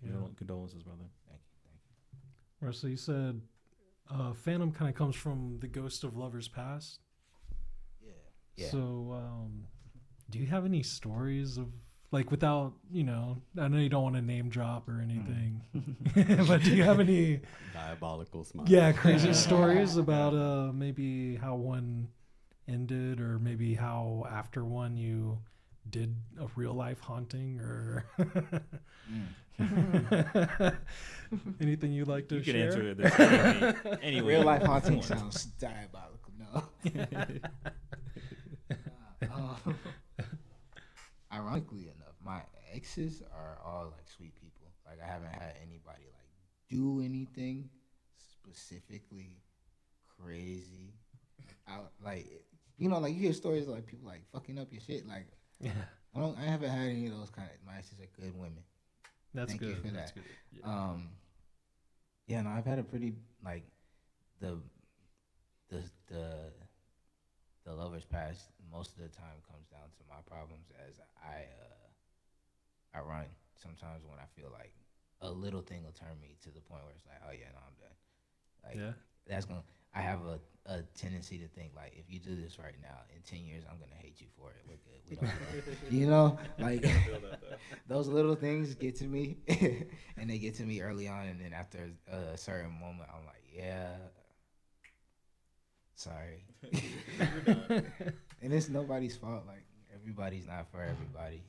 Yeah. Condolences, brother. Thank you. Russell, you said Phantom kind of comes from the ghost of lovers past. Yeah. So, do you have any stories of like without I know you don't want to name drop or anything, but do you have any Diabolical smile? Yeah, crazy stories about maybe how one ended, or maybe how after one you did a real life haunting, or anything you'd like to You share? can answer this anyway. Real life haunting sounds diabolical. No. Ironically enough, my exes are all like sweet people. Like I haven't had anybody like do anything specifically crazy. Like you hear stories of, like people like fucking up your shit. Like I haven't had any of those kind of. My exes are good women. That's Thank good. you for That's that. good. Yeah. No, I've had a pretty like the lover's past most of the time comes down to my problems as I run. Sometimes when I feel like a little thing will turn me to the point where it's like, oh yeah, no, I'm done. Like that's gonna. I have a tendency to think like, if you do this right now, in 10 years I'm gonna hate you for it. We're good. We don't. Like those little things get to me, and they get to me early on, and then after a certain moment, I'm like, yeah. Sorry. And it's nobody's fault. Like everybody's not for everybody.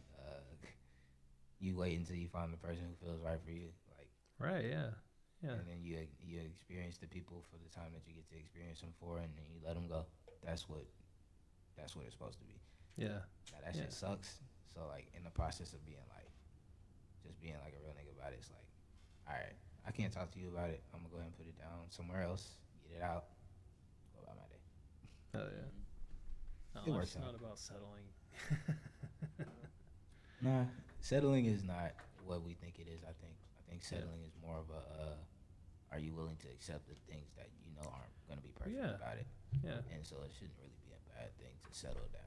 You wait until you find the person who feels right for you. Like Right. Yeah. and then you experience the people for the time that you get to experience them for, and then you let them go. That's what it's supposed to be. Yeah. Now that shit sucks. So like in the process of being like, just being like a real nigga about it, it's like, all right, I can't talk to you about it. I'm gonna go ahead and put it down somewhere else, get it out, go about my day. Oh yeah. It No, works it's out. not about settling. Nah, settling is not what we think it is. I think settling is more of a, are you willing to accept the things that you know aren't gonna be perfect about it? Yeah. And so it shouldn't really be a bad thing to settle down.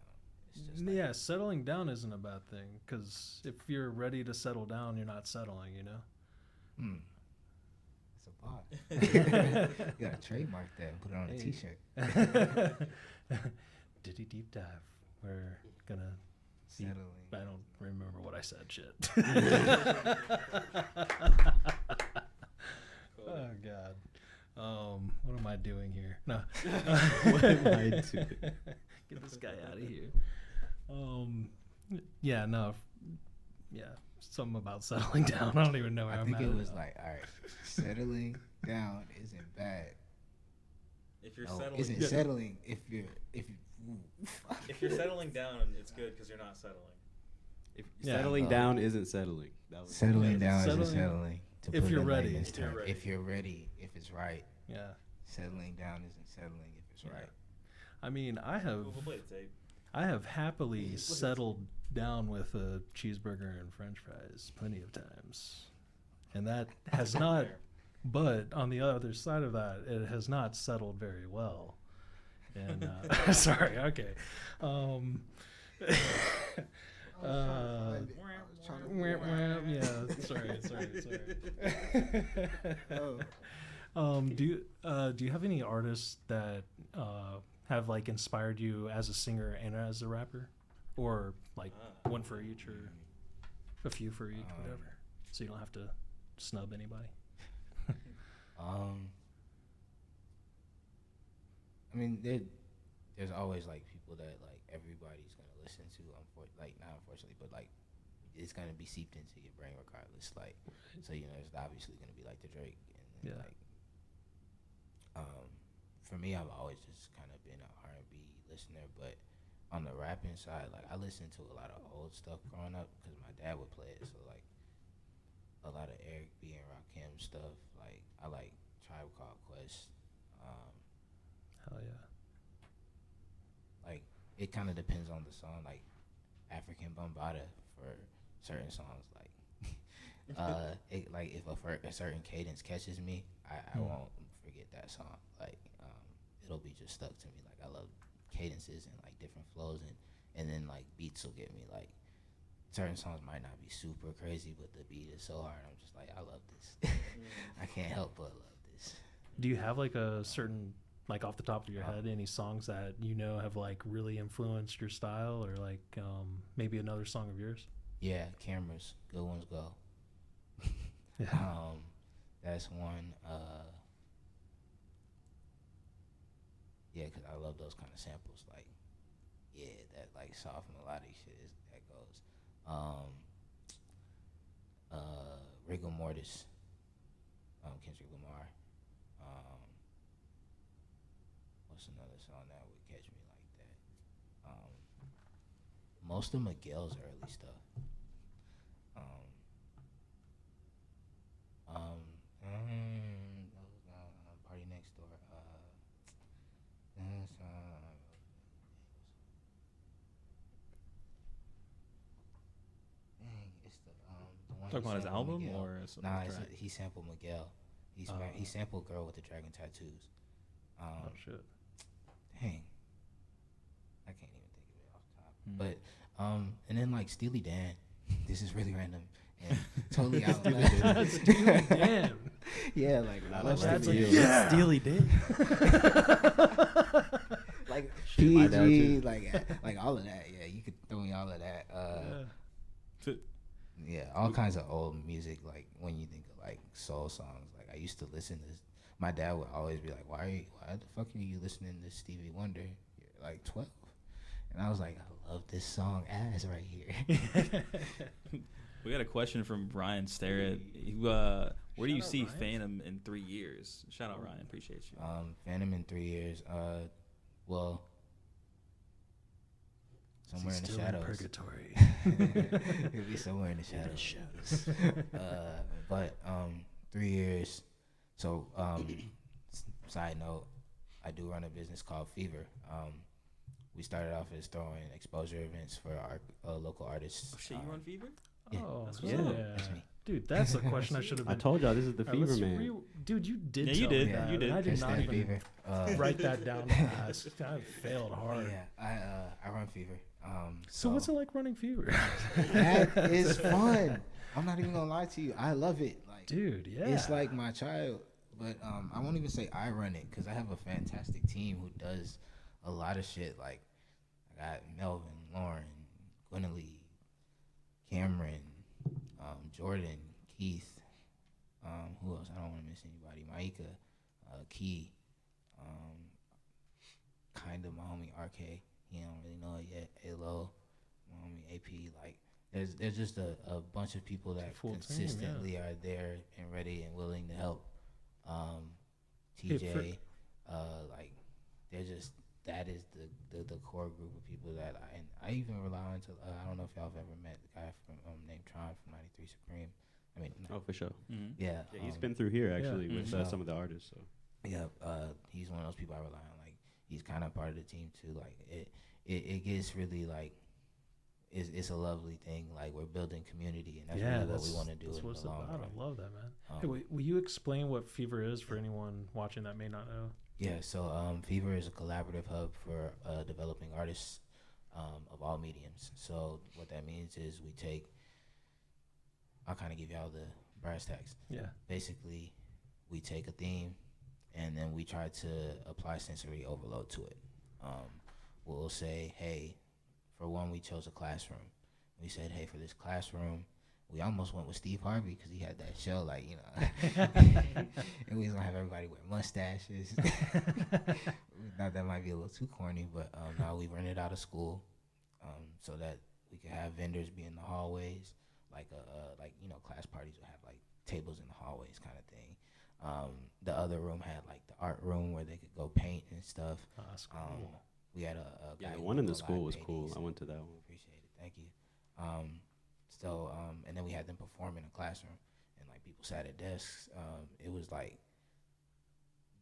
It's just like, Yeah, settling down isn't a bad thing because if you're ready to settle down, you're not settling, you know? It's a bar. You gotta trademark that and put it on a t-shirt. Ditty Deep Dive. We're gonna see. Settling. I don't remember what I said. Shit. Oh God. What am I doing here? No. What am I doing? Get this guy out of here. Yeah. No. Yeah. Something about settling down. I don't even know where I I'm think at. it was like, all right, settling down isn't bad. If you're No, settling, isn't settling if you if you're settling down, it's good because you're not settling. If Yeah. settling down isn't settling. That was settling down Settling- isn't settling. To if put it you're in ready. layman's If you're term. ready. If you're ready, if it's right. Yeah. Settling down isn't settling if it's Yeah. right. I mean, I have We'll play the tape. happily settled down with a cheeseburger and French fries plenty of times, and that has not. But on the other side of that, it has not settled very well. And sorry, okay. Yeah, sorry. Do you have any artists that have like inspired you as a singer and as a rapper, or like one for each or a few for each, whatever, so you don't have to snub anybody? I mean, there's always like people that like everybody's gonna listen to. Not unfortunately, but like it's gonna be seeped into your brain regardless. Like, so there's obviously gonna be like the Drake, and then, Yeah. like, for me, I've always just kind of been an R&B listener, but on the rapping side, like I listened to a lot of old stuff growing up because my dad would play it. So like a lot of Eric B and Rakim stuff. Like I like Tribe Called Quest. Hell yeah. Like it kind of depends on the song. Like African Bambaataa for certain songs. Like if a certain cadence catches me, I won't forget that song. Like it'll be just stuck to me. Like I love cadences and like different flows and then like beats will get me. Like certain songs might not be super crazy, but the beat is so hard. I'm just like, I love this. I can't help but love this. Do you have like a certain, like off the top of your head, any songs that have like really influenced your style, or like maybe another song of yours? Yeah, Cameras, Good Ones Go. Yeah. That's one. Yeah, because I love those kind of samples. Like, yeah, that like soft melodic shit that goes. Rigor Mortis, Kendrick Lamar. What's another song that would catch me like that? Most of Miguel's early stuff. Party Next Door. It's the one. Talking about his album Miguel. or some Nah, track? he sampled Miguel. He sampled Girl with the Dragon Tattoos. Oh shit. Dang. I can't even think of it off the top. But and then like Steely Dan. This is really random and totally out. Steely Dan. Yeah, like That's like, Yeah. Steely Dan. like my dad PG, too. like all of that. Yeah, you could throw me all of that. Yeah. Yeah, all kinds of old music. Like when you think of like soul songs, like I used to listen to. My dad would always be like, "Why the fuck are you listening to Stevie Wonder? You're like 12." And I was like, "I love this song ass right here." We got a question from Ryan Starrett. Where do you Shout out see Ryan. Phantom in 3 years? Shout out Ryan, appreciate you. Phantom in 3 years. Well, somewhere in the Still in shadows. purgatory. He'll be somewhere in the shadows. But 3 years. So, side note, I do run a business called Fever. We started off as throwing exposure events for our local artists. Oh shit, you run Fever? Yeah. Oh, That's yeah. what's up. That's me. Dude, that's the question I should have I been. told y'all this is the All right, Fever let's Man. Dude, you did. Yeah, you tell me did. that, You did. and I did not Stand even Fever. write that down fast. I failed hard. Yeah, I run Fever. So what's it like running Fever? That is fun. I'm not even gonna lie to you. I love it. Like, Dude, yeah. it's like my child. But I won't even say I run it because I have a fantastic team who does a lot of shit. Like, I got Melvin, Lauren, Gwendoline, Cameron, Jordan, Keith. Who else? I don't want to miss anybody. Maika, Key, kind of my homie RK. He don't really know it yet. Alo, my homie AP. Like, there's just a bunch of people that full team, consistently are there and ready and willing to help. TJ, like, they're just, that is the core group of people that I even rely on to. I don't know if y'all have ever met the guy from named Tron from 93 Supreme. I mean, Oh, for sure. Mm-hmm. yeah, Yeah, he's been through here actually with Mhm. some of the artists. So yeah, he's one of those people I rely on. Like, he's kind of part of the team too. Like, it gets really like, it's a lovely thing. Like, we're building community, and that's really what we want to do. That's in what it's the long about. run. I love that, man. Hey, will you explain what Fever is for anyone watching that may not know? Yeah, so Fever is a collaborative hub for developing artists of all mediums. So what that means is we take, I'll kind of give y'all the brass tacks. Yeah. Basically, we take a theme and then we try to apply sensory overload to it. We'll say, hey, for one, we chose a classroom. We said, hey, for this classroom, we almost went with Steve Harvey because he had that show, like, you know. And we was gonna have everybody wear mustaches. Now that might be a little too corny, but now we rented out a school so that we could have vendors be in the hallways, like you know, class parties would have like tables in the hallways kind of thing. The other room had like the art room where they could go paint and stuff. Oh, that's cool. We had a yeah, guy the who one would in the do school live was cool. paintings. I went to that one. Appreciate it. Thank you. And then we had them perform in a classroom, and like people sat at desks. It was like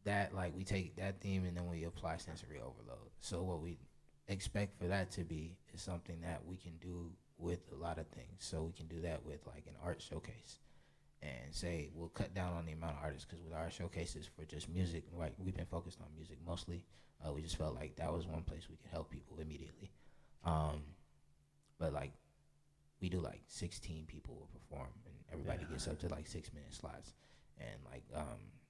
that. Like, we take that theme and then we apply sensory overload. So what we expect for that to be is something that we can do with a lot of things. So we can do that with like an art showcase, and say we'll cut down on the amount of artists, because with our showcases for just music, like, we've been focused on music mostly. We just felt like that was one place we could help people immediately. But like, we do like 16 people will perform, and everybody gets up to like 6-minute slots, and like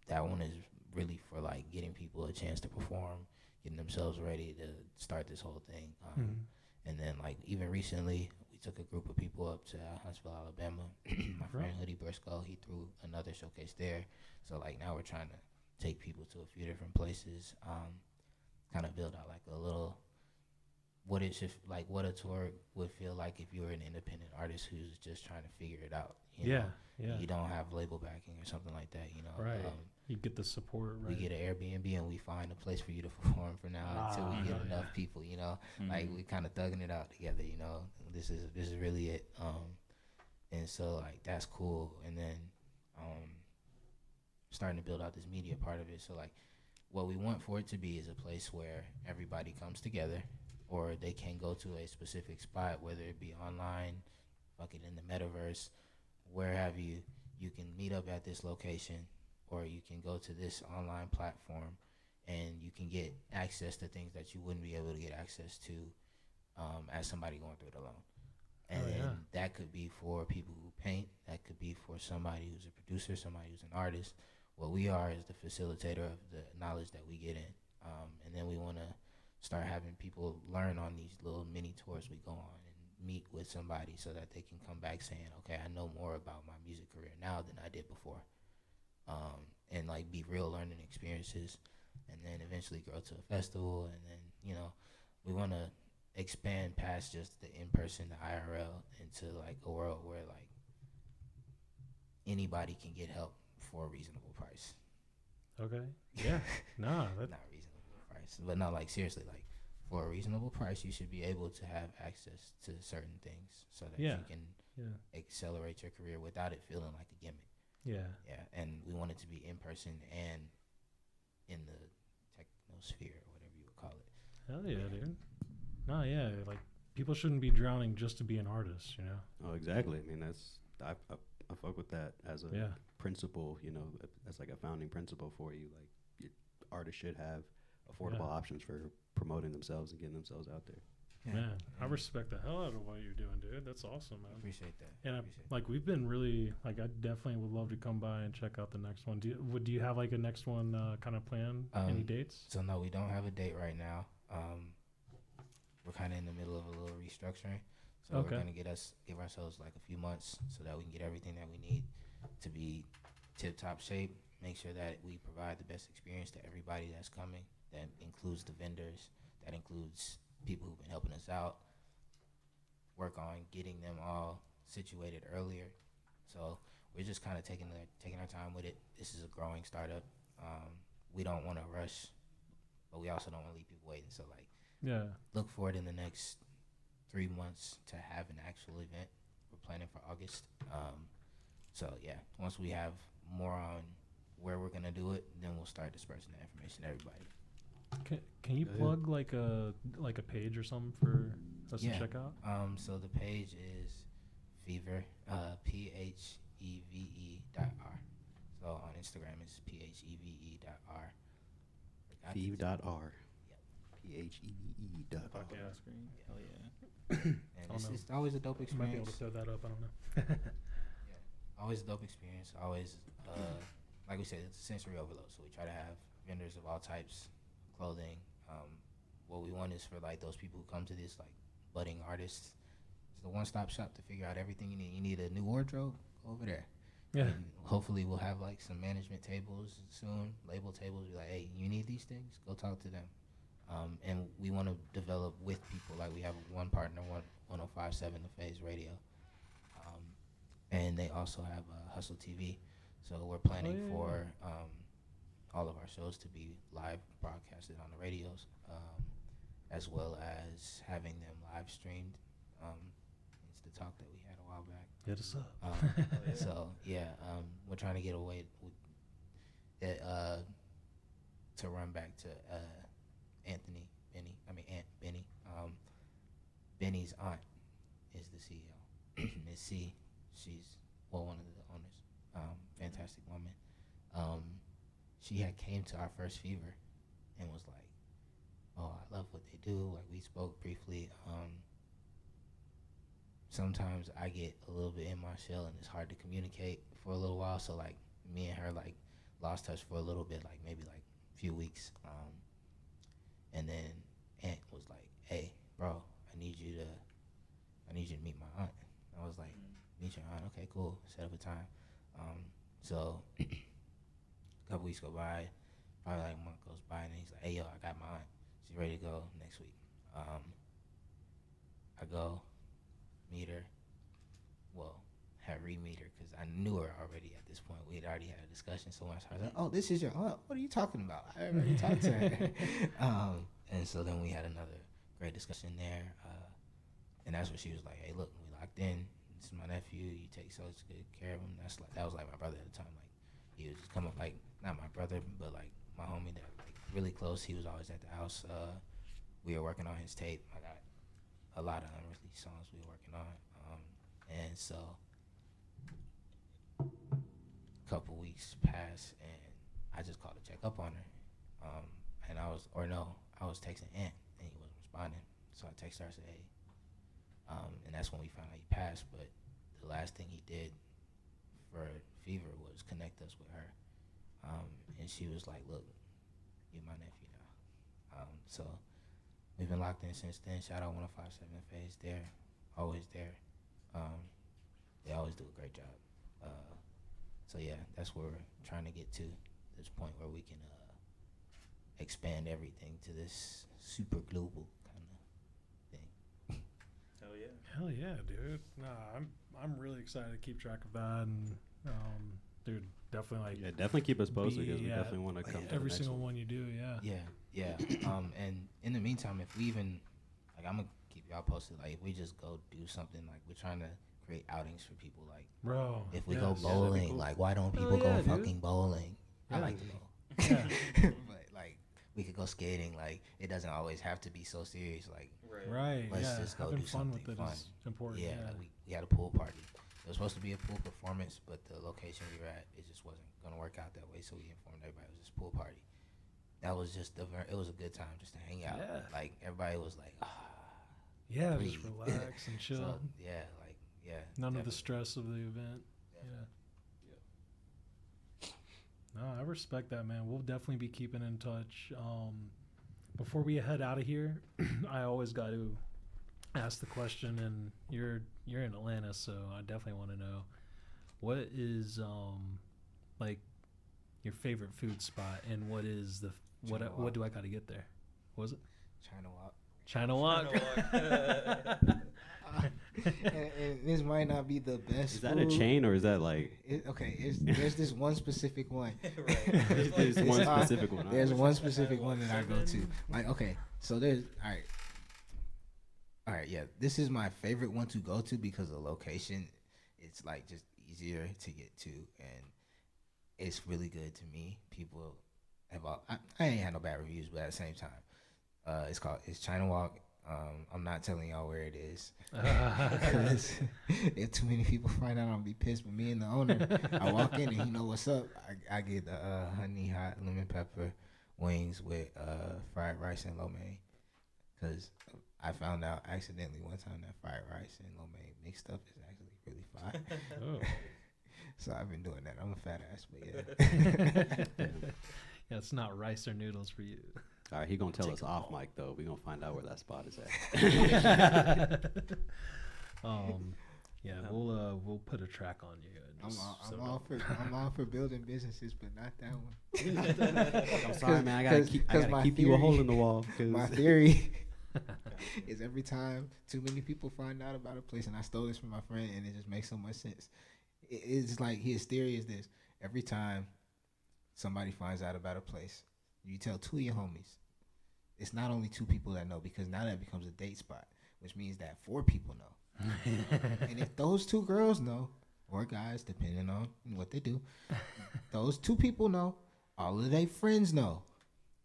that one is really for like getting people a chance to perform, getting themselves ready to start this whole thing. And then like even recently, we took a group of people up to Huntsville, Alabama. My friend Hoodie Briscoe, he threw another showcase there. So like now we're trying to take people to a few different places, kind of build out like a little, what it should, like what a tour would feel like if you were an independent artist who's just trying to figure it out. You know? You don't have label backing or something like that, you know. Right. You get the support, right? We get an Airbnb and we find a place for you to perform for now until we get enough people, you know. Like, we kind of thugging it out together, you know. This is really it. And so like that's cool. And then starting to build out this media part of it. So like, what we want for it to be is a place where everybody comes together, or they can go to a specific spot, whether it be online, fuck it, in the metaverse, where have you. You can meet up at this location, or you can go to this online platform, and you can get access to things that you wouldn't be able to get access to as somebody going through it alone. And then that could be for people who paint. That could be for somebody who's a producer, somebody who's an artist. What we are is the facilitator of the knowledge that we get in. And then we want to start having people learn on these little mini tours we go on, and meet with somebody so that they can come back saying, okay, I know more about my music career now than I did before. And like be real learning experiences, and then eventually grow to a festival. And then, you know, we want to expand past just the in-person, the IRL, into like a world where like anybody can get help for a reasonable price. Okay. Yeah. Nah. Not reasonable price, but no, like seriously, like for a reasonable price, you should be able to have access to certain things so that you can accelerate your career without it feeling like a gimmick. Yeah, and we want it to be in person and in the technosphere, or whatever you would call it. Hell yeah, dude. No, yeah, like people shouldn't be drowning just to be an artist, you know. Oh, exactly. I mean, that's I fuck with that as a principle, you know, that's like a founding principle for you. Like, artists should have affordable options for promoting themselves and getting themselves out there. Yeah. Man, I respect the hell out of what you're doing, dude. That's awesome, man. Appreciate that. And like, we've been really, like, I definitely would love to come by and check out the next one. Do you have like a next one kind of planned? Any dates? So no, we don't have a date right now. We're kind of in the middle of a little restructuring. So we're gonna give ourselves like a few months so that we can get everything that we need to be tip-top shape. Make sure that we provide the best experience to everybody that's coming. That includes the vendors. That includes people who've been helping us out. Work on getting them all situated earlier. So we're just kind of taking our time with it. This is a growing startup. We don't want to rush, but we also don't want to leave people waiting. So like, look for it in the next 3 months to have an actual event. We're planning for August. So yeah, once we have more on where we're gonna do it, then we'll start dispersing the information to everybody. Can you plug like a page or something for us to check out? So the page is Fever, PHEVE.R. So on Instagram it's PHEVE.R. Feeve.R. Yep. PHEVE.R. Podcast screen. Hell yeah. And it's always a dope You might be able experience. to throw that up. I don't know. Always a dope experience. Always, like we said, it's a sensory overload. So we try to have vendors of all types, clothing. What we want is for like those people who come to this, like budding artists. It's the one-stop shop to figure out everything you need. You need a new wardrobe? Go over there. Yeah. And hopefully we'll have like some management tables soon, label tables. Be like, hey, you need these things? Go talk to them. And we want to develop with people. Like we have one partner, 105.7 The Phase Radio. And they also have Hustle TV. So we're planning for all of our shows to be live broadcasted on the radios, as well as having them live streamed. It's the talk that we had a while back. Hit us up. So we're trying to get away with it, to run back to Aunt Benny. Benny's aunt is the CEO. Miss C, she's one of the owners. Fantastic woman. She had came to our first Fever and was like, "Oh, I love what they do." Like we spoke briefly. Sometimes I get a little bit in my shell and it's hard to communicate for a little while. So like me and her like lost touch for a little bit, like maybe like a few weeks. And then Aunt was like, "Hey, bro, I need you to meet my aunt." I was like, "Meet your aunt? Okay, cool. Set up a time." So a couple weeks go by, probably like a month goes by, and he's like, "Hey, yo, I got my aunt. She's ready to go next week." I go meet her. Well, had re-meet her because I knew her already at this point. We had already had a discussion so much. I was like, "Oh, this is your aunt. What are you talking about? I already talked to her." And so then we had another great discussion there. And that's when she was like, "Hey, look, we locked in. This is my nephew. You take such good care of him." That was like my brother at the time. Like he was just coming, like not my brother, but like my homie that like really close. He was always at the house. We were working on his tape. I got a lot of unreleased songs we were working on. And so a couple weeks passed, and I just called to check up on her. And I was texting Aunt, and he wasn't responding. So I texted her and said, "Hey." And that's when we found out he passed. But the last thing he did for Fever was connect us with her. And she was like, "Look, you're my nephew now." So we've been locked in since then. Shout out 105.7 Phase. They're always there. They always do a great job. So yeah, that's where we're trying to get to, this point where we can expand everything to this super global kind of thing. Hell yeah. Hell yeah, dude. Nah, I'm really excited to keep track of that, and dude, definitely like definitely keep us posted because we definitely want to come to every the next single one. one you do. Yeah. And in the meantime, if we even like, I'm gonna keep y'all posted. Like, if we just go do something, like we're trying to create outings for people. Like, Bro, if we yes. go bowling, cool. like why don't people yeah, go dude. fucking bowling? I Yeah. like to bowl. Yeah. But like we could go skating. Like it doesn't always have to be so serious. Like Right. Let's yeah. just go Having do fun something with it fun. is important. yeah, Yeah. like we had a pool party. It was supposed to be a pool performance, but the location we were at, it just wasn't gonna work out that way. So we informed everybody it was just a pool party. That was just it was a good time just to hang out. Yeah. Like everybody was like, Yeah, breathe. just relax and chill. So, None of the definitely. stress of the event. No, I respect that, man. We'll definitely be keeping in touch. Before we head out of here, I always got to ask the question, and you're in Atlanta, so I definitely want to know what is like your favorite food spot, and what is the what do I got to get there? What was it? China Walk. China Walk. and this might not be the best. Is that a food. chain or is that like? There's this one specific one. There's one specific one. There's one specific one that I go to. Like, okay, so there's all right, yeah. This is my favorite one to go to because of the location. It's like just easier to get to, and it's really good to me. People have all. I ain't had no bad reviews, but at the same time, it's China Walk. I'm not telling y'all where it is because if too many people find out, I'll be pissed. But me and the owner, I walk in and he know what's up. I get the honey hot lemon pepper wings with fried rice and lo mein, because I found out accidentally one time that fried rice and lo mein mixed up is actually really fire. Oh. So I've been doing that. I'm a fat ass, but yeah. Yeah, it's not rice or noodles for you. All right, he gonna tell us off mic though. We gonna find out where that spot is at. Yeah, we'll put a track on you. I'm all for building businesses, but not that one. I'm sorry, man. I gotta keep you a hole in the wall. My theory is every time too many people find out about a place, and I stole this from my friend, and it just makes so much sense. It's like his theory is this: every time somebody finds out about a place, you tell two of your homies. It's not only two people that know, because now that becomes a date spot, which means that 4 people know. And if those 2 girls know, or guys, depending on what they do, those 2 people know, all of their friends know.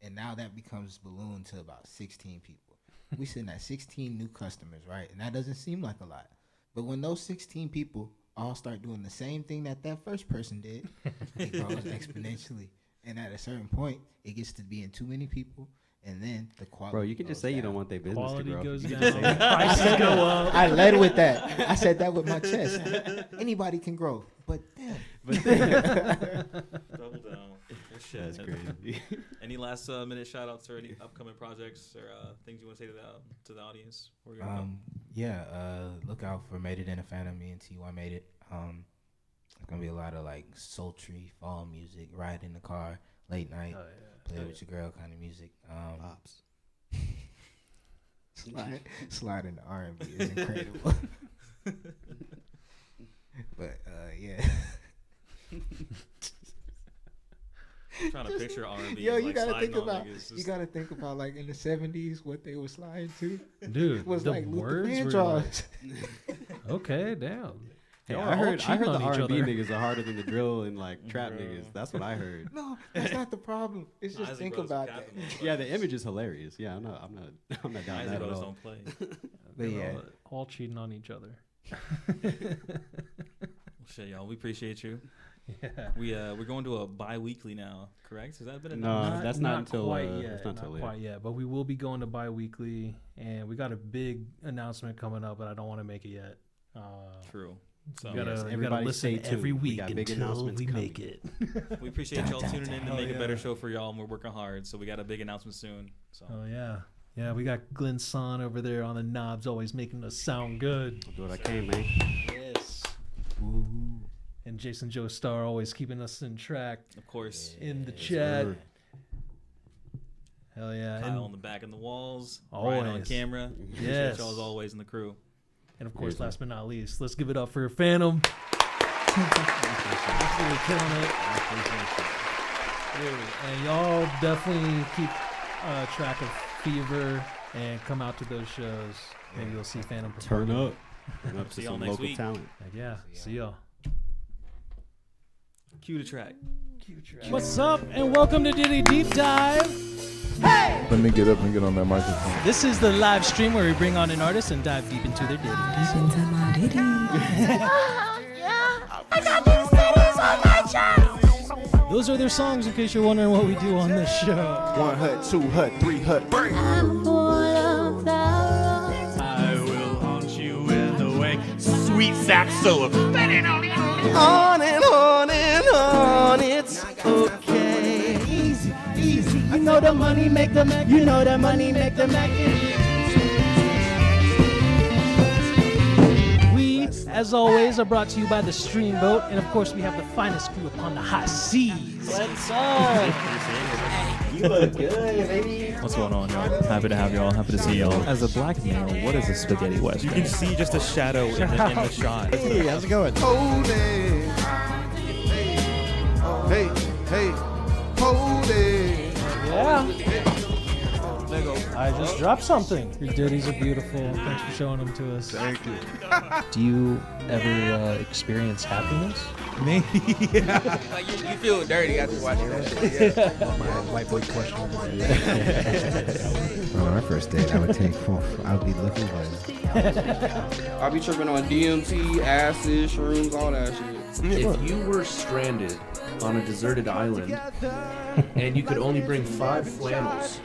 And now that becomes ballooned to about 16 people. We sitting at 16 new customers, right? And that doesn't seem like a lot. But when those 16 people all start doing the same thing that first person did, it grows exponentially. And at a certain point, it gets to being too many people, and then the quality. Bro, you can just say you don't want their business Quality to grow. goes You can down. just say that. Prices go up. I led with that. I said that with my chest. Anybody can grow, but damn. Double down. Well, shit. That's crazy. Any last minute shout outs or any upcoming projects or things you want to say to the audience? Before we wrap up? Look out for Made It in a Phantom. Me and T.Y. made it. It's gonna be a lot of like sultry fall music, ride in the car, late night, play with your girl kind of music. Pops. Slide into R&B is incredible. But yeah. I'm trying to picture R&B. Yo, you like gotta sliding think on about niggas. like in the 70s what they were sliding to. Dude, Was the like Luther words were Vandross. okay, damn. Hey, Y'all I are all heard cheating the on each R&B other. niggas are harder than the drill and like trap Bro. niggas. That's what I heard. No, that's not the problem. It's just Isaac think Brothers about are that. capping those Yeah, the fuckers. image is hilarious. Yeah, I'm not down Isaac that at Brothers all. don't play. But yeah. all cheating on each other. Well, shit, y'all. We appreciate you. Yeah. We're going to a bi-weekly now, correct? Has that been No, announced? that's not until, quite that's yet. not Not till later. quite yet, but we will be going to bi-weekly, and we got a big announcement coming up, but I don't want to make it yet. True. So You gotta, Yes, you gotta everybody listen stay tuned. every We week got big until announcements we coming. make it. we appreciate y'all tuning in to make a yeah. better show for y'all, and we're working hard. So we got a big announcement soon. So Oh yeah, yeah. We got Glenn Son over there on the knobs, always making us sound good. I'll do what I can, man. Yes. And Jason Joe Star always keeping us in track of course, in the chat. sir. Hell yeah. Kyle on And, the back and the walls, Ryan on Always. camera. Appreciate Yes. y'all as always in the crew. and of course, Yes, last but not least, let's give it up for Phantom. Absolutely killing it. And y'all definitely keep track of Fever and come out to those shows. Maybe you'll see Phantom perform. Turn up. Turn up See to y'all some next local week. talent. Heck yeah. See y'all. Cue the track. What's up, and welcome to Ditty Deep Dive. Let me get up and get on that microphone. This is the live stream where we bring on an artist and dive deep into their ditties. Deep into my ditties. Those are their songs, in case you're wondering what we do on this show. 1 hut, 2 hut, 3 hut, break. I will haunt you in the wake. Sweet sax solo. on and on and on, it's okay. Easy, easy. You know the money make the Mac. You know the money make the Mac. We, as always, are brought to you by the Streamboat, and of course, we have the finest crew upon the high seas. What's up? You look good, baby. What's going on, y'all? Happy to have y'all. Happy to see y'all. As a black male, what is a spaghetti western? You can see just a shadow in the shot. Hey, how's it going? Hold it. Hey, hey, hold it. Yeah. I just dropped something. Your ditties are beautiful. Thanks for showing them to us. Thank you. Do you ever experience happiness? Maybe. Like you feel dirty after watching that shit. Yeah. My white boy question. On our first date, I would take I would be looking for I'll be tripping on DMT, acid, shrooms, all that shit. If you were stranded on a deserted island and you could only bring 5 flannels,